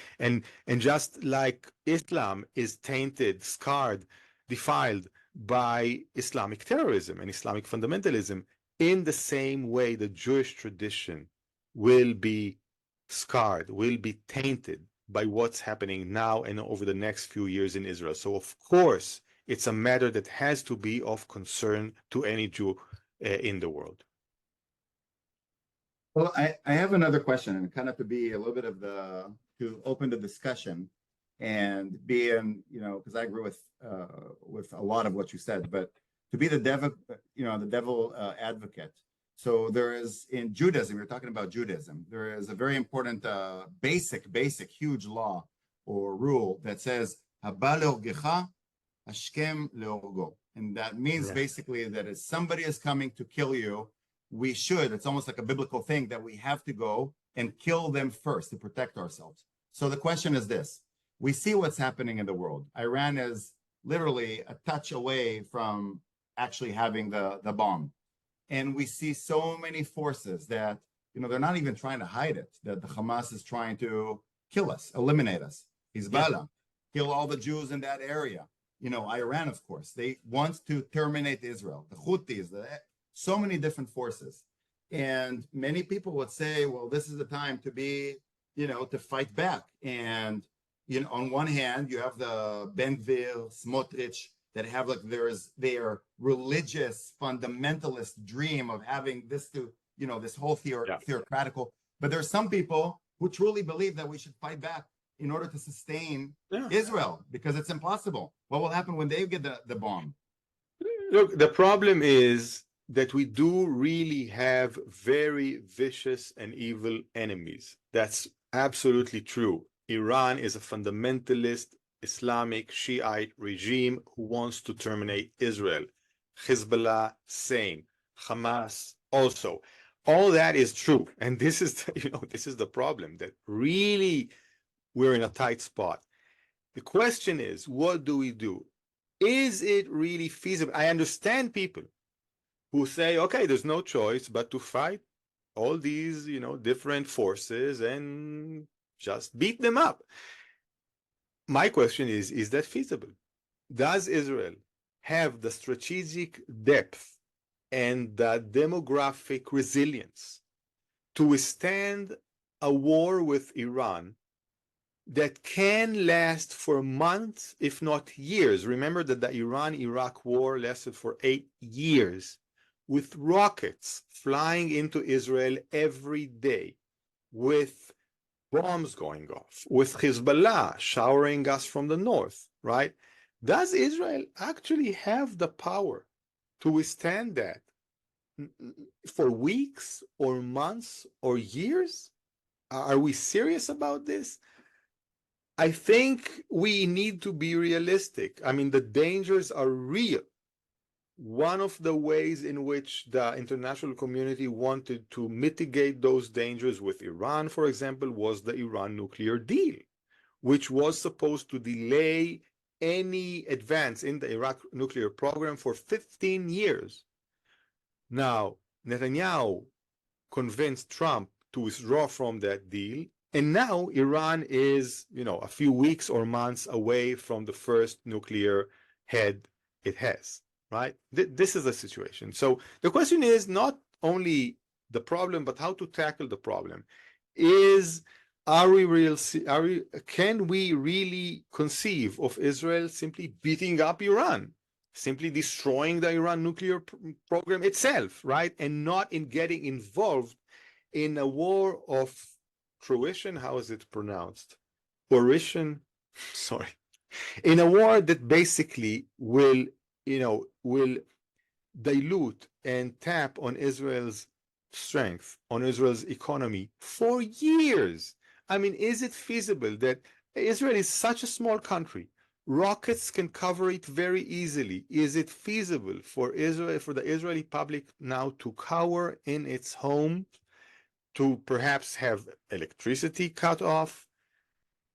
just like Islam is tainted, scarred, defiled by Islamic terrorism and Islamic fundamentalism, in the same way, the Jewish tradition will be scarred, will be tainted by what's happening now and over the next few years in Israel. So, of course, it's a matter that has to be of concern to any Jew in the world. Well, I have another question, and kind of to be a little bit of to open the discussion and be in, because I agree with a lot of what you said, but to be the devil advocate. So there is, in Judaism, you're talking about Judaism, there is a very important basic, huge law or rule that says, Haba leorgecha, hashkem leorgo. And that means basically that if somebody is coming to kill you, we should, it's almost like a biblical thing, that we have to go and kill them first to protect ourselves. So the question is this: we see what's happening in the world. Iran is literally a touch away from actually having the bomb. And we see so many forces that, they're not even trying to hide it, that the Hamas is trying to kill us, eliminate us. Hezbollah, kill all the Jews in that area. Iran, of course, they want to terminate Israel. The Houthis, so many different forces. And many people would say, well, this is the time to be, to fight back. And, on one hand, you have the Ben Gvir, Smotrich, that have their religious fundamentalist dream of having this this whole theocratical. But there's some people who truly believe that we should fight back in order to sustain Israel, because it's impossible. What will happen when they get the bomb? Look, the problem is that we do really have very vicious and evil enemies. That's absolutely true. Iran is a fundamentalist Islamic Shiite regime who wants to terminate Israel. Hezbollah, same. Hamas, also. all that is true. And this is, this is the problem, that really we're in a tight spot. The question is, what do we do? Is it really feasible? I understand people who say, okay, there's no choice but to fight all these, different forces and just beat them up. My question is that feasible? Does Israel have the strategic depth and the demographic resilience to withstand a war with Iran that can last for months, if not years? Remember that the Iran-Iraq war lasted for 8 years, with rockets flying into Israel every day, with bombs going off, with Hezbollah showering us from the north, right? Does Israel actually have the power to withstand that for weeks or months or years? Are we serious about this? I think we need to be realistic. I mean, the dangers are real. One of the ways in which the international community wanted to mitigate those dangers with Iran, for example, was the Iran nuclear deal, which was supposed to delay any advance in the Iraq nuclear program for 15 years. Now, Netanyahu convinced Trump to withdraw from that deal, and now Iran is, a few weeks or months away from the first nuclear head it has, right? This is the situation. So the question is not only the problem, but how to tackle the problem. Can we really conceive of Israel simply beating up Iran, simply destroying the Iran nuclear program itself, right? And not in getting involved in a war of fruition, how is it pronounced? Fruition, sorry. In a war that basically will dilute and tap on Israel's strength, on Israel's economy for years. I mean, is it feasible that Israel is such a small country? Rockets can cover it very easily. Is it feasible for Israel, for the Israeli public now to cower in its home, to perhaps have electricity cut off,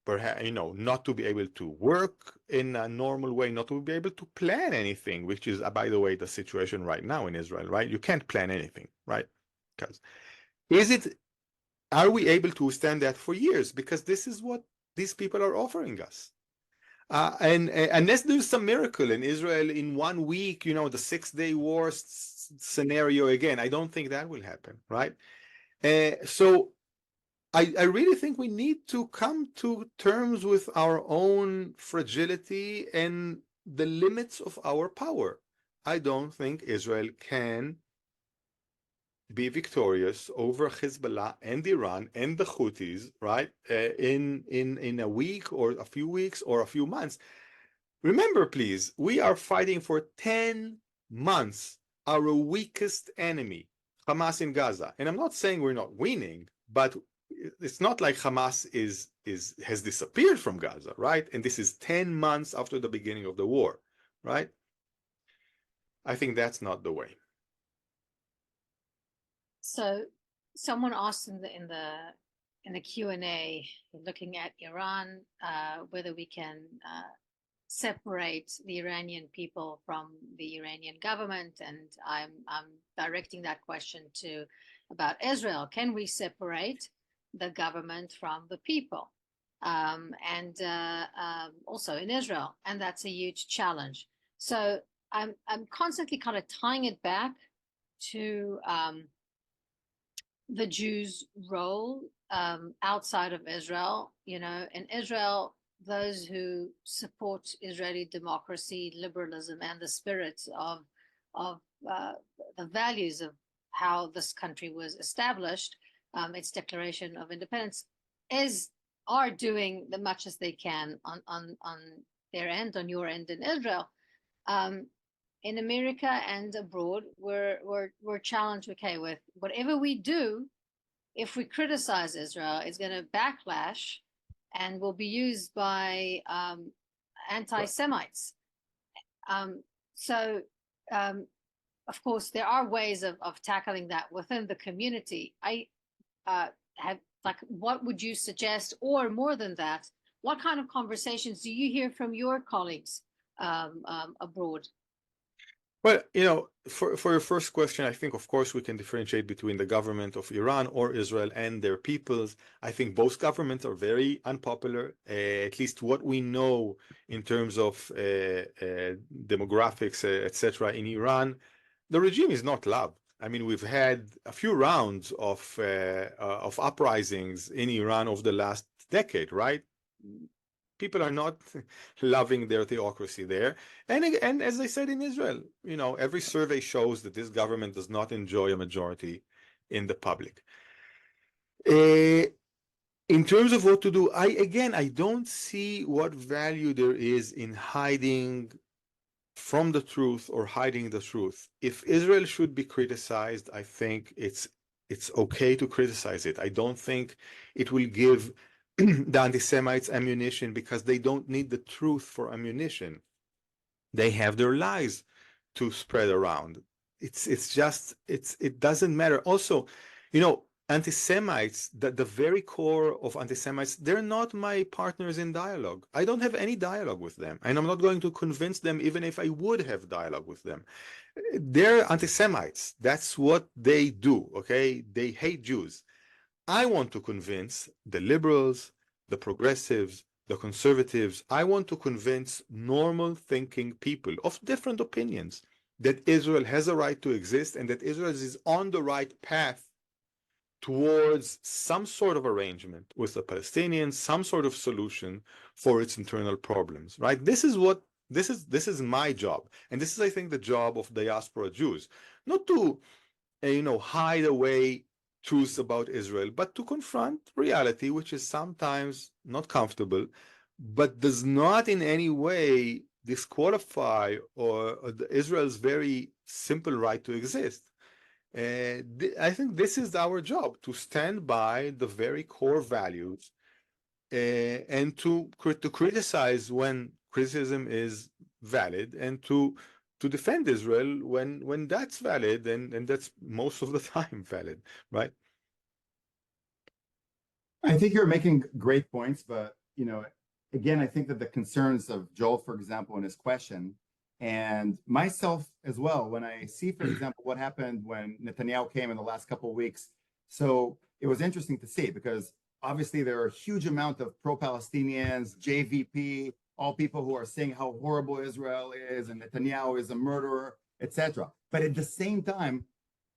perhaps, not to be able to work in a normal way, not to be able to plan anything, which is, by the way, the situation right now in Israel, right? You can't plan anything, right? Because are we able to withstand that for years? Because this is what these people are offering us. And unless there's some miracle in Israel in 1 week, the 6-day war scenario again, I don't think that will happen, right? So I really think we need to come to terms with our own fragility and the limits of our power. I don't think Israel can be victorious over Hezbollah and Iran and the Houthis, right? In a week or a few weeks or a few months. Remember, please, we are fighting for 10 months, our weakest enemy, Hamas in Gaza. And I'm not saying we're not winning, but it's not like Hamas has disappeared from Gaza, right? And this is 10 months after the beginning of the war, right? I think that's not the way. So someone asked in the Q&A, looking at Iran, whether we can separate the Iranian people from the Iranian government, and I'm directing that question to about Israel. Can we separate the government from the people? And also in Israel, and that's a huge challenge. So I'm constantly kind of tying it back to the Jews' role outside of Israel. In Israel, those who support Israeli democracy, liberalism, and the spirit of the values of how this country was established, its declaration of independence, are doing the much as they can on their end, on your end in Israel. In America and abroad, we're challenged, okay, with whatever we do. If we criticize Israel, it's going to backlash and will be used by anti-Semites. of course, there are ways of tackling that within the community. I have, like, what would you suggest, or more than that, what kind of conversations do you hear from your colleagues abroad? Well, for your first question, I think, of course, we can differentiate between the government of Iran or Israel and their peoples. I think both governments are very unpopular, at least what we know in terms of demographics, etc. in Iran. The regime is not loved. I mean, we've had a few rounds of uprisings in Iran over the last decade, right? People are not loving their theocracy there. And as I said in Israel, every survey shows that this government does not enjoy a majority in the public. In terms of what to do, I don't see what value there is in hiding from the truth or hiding the truth. If Israel should be criticized, I think it's okay to criticize it. I don't think it will give the anti-Semites ammunition, because they don't need the truth for ammunition. They have their lies to spread around. It doesn't matter. Also, anti-Semites, the very core of anti-Semites, they're not my partners in dialogue. I don't have any dialogue with them, and I'm not going to convince them even if I would have dialogue with them. They're anti-Semites. That's what they do, okay? They hate Jews. I want to convince the liberals, the progressives, the conservatives. I want to convince normal thinking people of different opinions that Israel has a right to exist and that Israel is on the right path towards some sort of arrangement with the Palestinians, some sort of solution for its internal problems, right? This is my job. And this is, I think, the job of diaspora Jews, not to, hide away truths about Israel, but to confront reality, which is sometimes not comfortable, but does not in any way disqualify Israel's very simple right to exist. I think this is our job, to stand by the very core values and to criticize when criticism is valid, and to defend Israel when that's valid, and that's most of the time valid, right? I think you're making great points, but again, I think that the concerns of Joel, for example, in his question, and myself as well, when I see, for example, what happened when Netanyahu came in the last couple of weeks. So it was interesting to see, because obviously there are a huge amount of pro-Palestinians, JVP, all people who are saying how horrible Israel is and Netanyahu is a murderer, etc. But at the same time,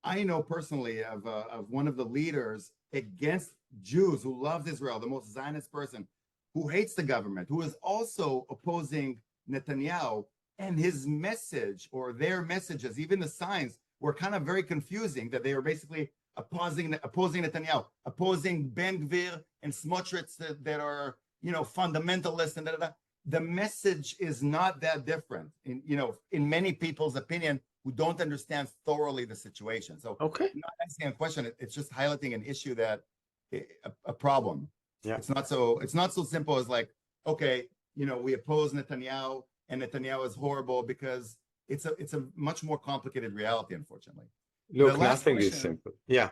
I know personally of one of the leaders against Jews who loves Israel, the most Zionist person, who hates the government, who is also opposing Netanyahu, and his message, or their messages, even the signs, were kind of very confusing, that they were basically opposing Netanyahu, opposing Ben Gvir and Smotrich that are, fundamentalists and da. The message is not that different in many people's opinion, who don't understand thoroughly the situation. So Okay. I'm not asking a question, it's just highlighting an issue, that a problem. Yeah. It's not so simple as like, okay, we oppose Netanyahu and Netanyahu is horrible, because it's a much more complicated reality, unfortunately. Look, The last nothing is question- simple. Yeah.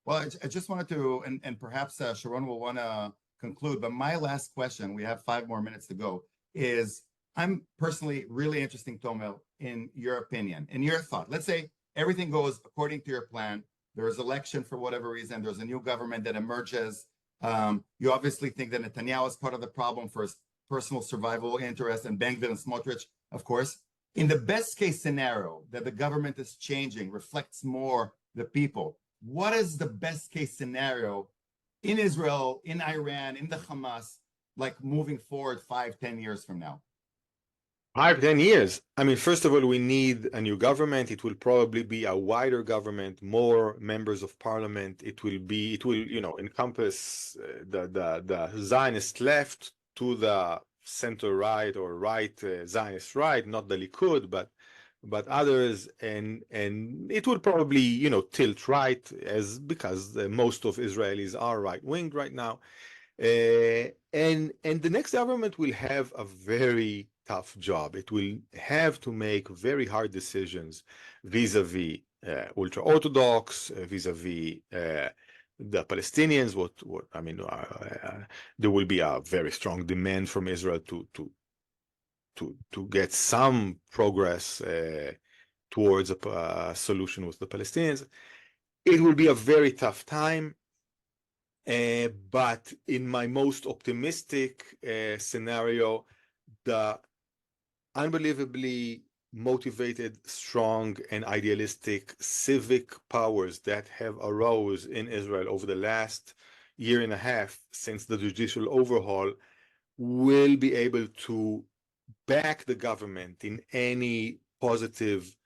Well, I just wanted to, and perhaps Sharon will want to conclude, but my last question, we have 5 more minutes to go, is I'm personally really interested, Tomer, in your opinion, in your thought. Let's say everything goes according to your plan. There is election for whatever reason. There's a new government that emerges. You obviously think that Netanyahu is part of the problem for his personal survival interest, and Ben Gvir and Smotrich, of course. In the best case scenario, that the government is changing, reflects more the people, what is the best case scenario in Israel, in Iran, in the Hamas, like moving forward 5-10 years from now? 5-10 years. I mean, first of all, we need a new government. It will probably be a wider government, more members of parliament. It will, encompass the Zionist left to the center right, or right, Zionist right, not the Likud, but others, and it will probably, tilt right, because most of Israelis are right-winged right now. And the next government will have a very tough job. It will have to make very hard decisions vis-a-vis ultra-Orthodox, vis-a-vis the Palestinians. There will be a very strong demand from Israel to get some progress towards a solution with the Palestinians. It will be a very tough time. But in my most optimistic scenario, the unbelievably motivated, strong, and idealistic civic powers that have arose in Israel over the last year and a half since the judicial overhaul will be able to back the government in any positive,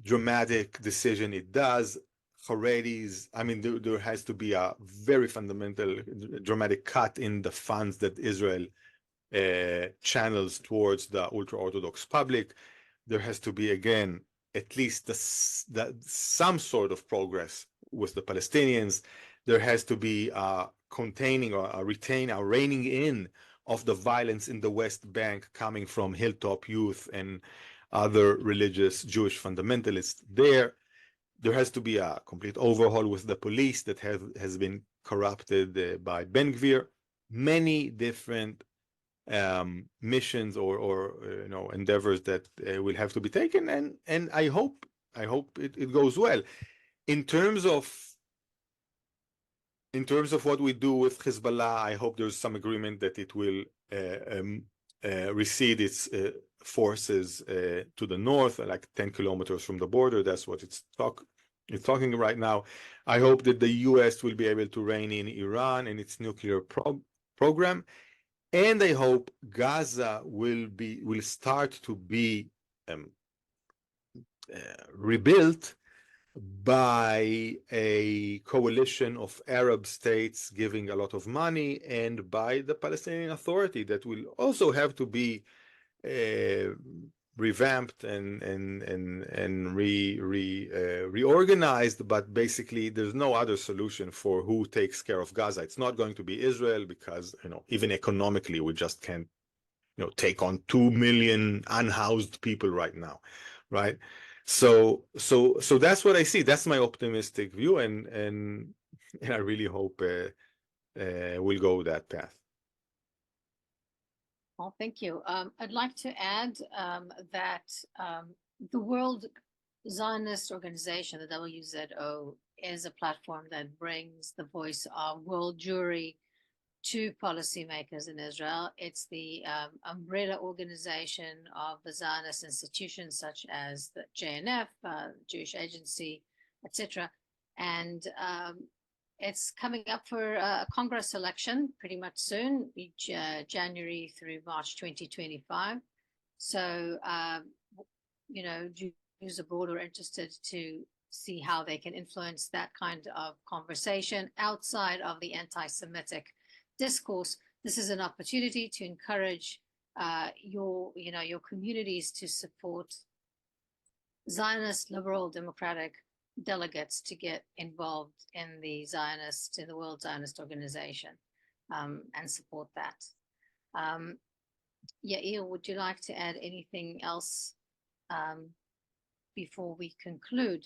dramatic decision it does. Haredis, there has to be a very fundamental, dramatic cut in the funds that Israel channels towards the ultra-Orthodox public. There has to be, again, at least some sort of progress with the Palestinians. There has to be a containing or a reining in of the violence in the West Bank coming from Hilltop Youth and other religious Jewish fundamentalists there. There has to be a complete overhaul with the police that has been corrupted by Ben Gvir. Many different missions or endeavors that will have to be taken, and I hope it goes well. In terms of what we do with Hezbollah, I hope there's some agreement that it will recede its forces to the north, like 10 kilometers from the border. That's what it's talking right now. I hope that the US will be able to rein in Iran and its nuclear program. And I hope Gaza will start to be rebuilt by a coalition of Arab states giving a lot of money, and by the Palestinian Authority that will also have to be revamped and reorganized. But basically, there's no other solution for who takes care of Gaza. It's not going to be Israel, because even economically, we just can't take on 2 million unhoused people right now, right? So that's what I see. That's my optimistic view, and I really hope we'll go that path. Well, thank you. I'd like to add that the World Zionist Organization, the WZO, is a platform that brings the voice of world Jewry to policymakers in Israel. It's the umbrella organization of the Zionist institutions such as the JNF, Jewish Agency, etc. And it's coming up for a Congress election pretty much soon, January through March 2025. So, Jews abroad are interested to see how they can influence that kind of conversation outside of the anti-Semitic discourse. This is an opportunity to encourage your communities to support Zionist, liberal, democratic delegates to get involved in the World Zionist Organization, and support that. Yair, would you like to add anything else before we conclude?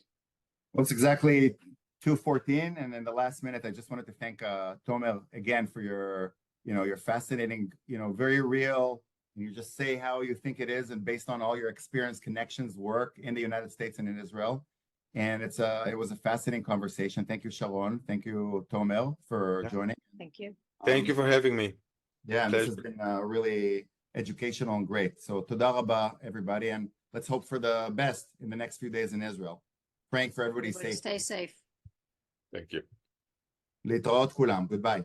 Well, it's exactly 2:14, and in the last minute, I just wanted to thank Tomer again for your fascinating, very real, and you just say how you think it is, and based on all your experience, connections, work in the United States and in Israel. And it was a fascinating conversation. Thank you, Sharon. Thank you, Tomer, for joining. Thank you. Thank you for having me. Yeah, this has been really educational and great. So, toda rabba, everybody, and let's hope for the best in the next few days in Israel. Praying for everybody's safety. Stay safe. Thank you. להתראות כולם. Goodbye.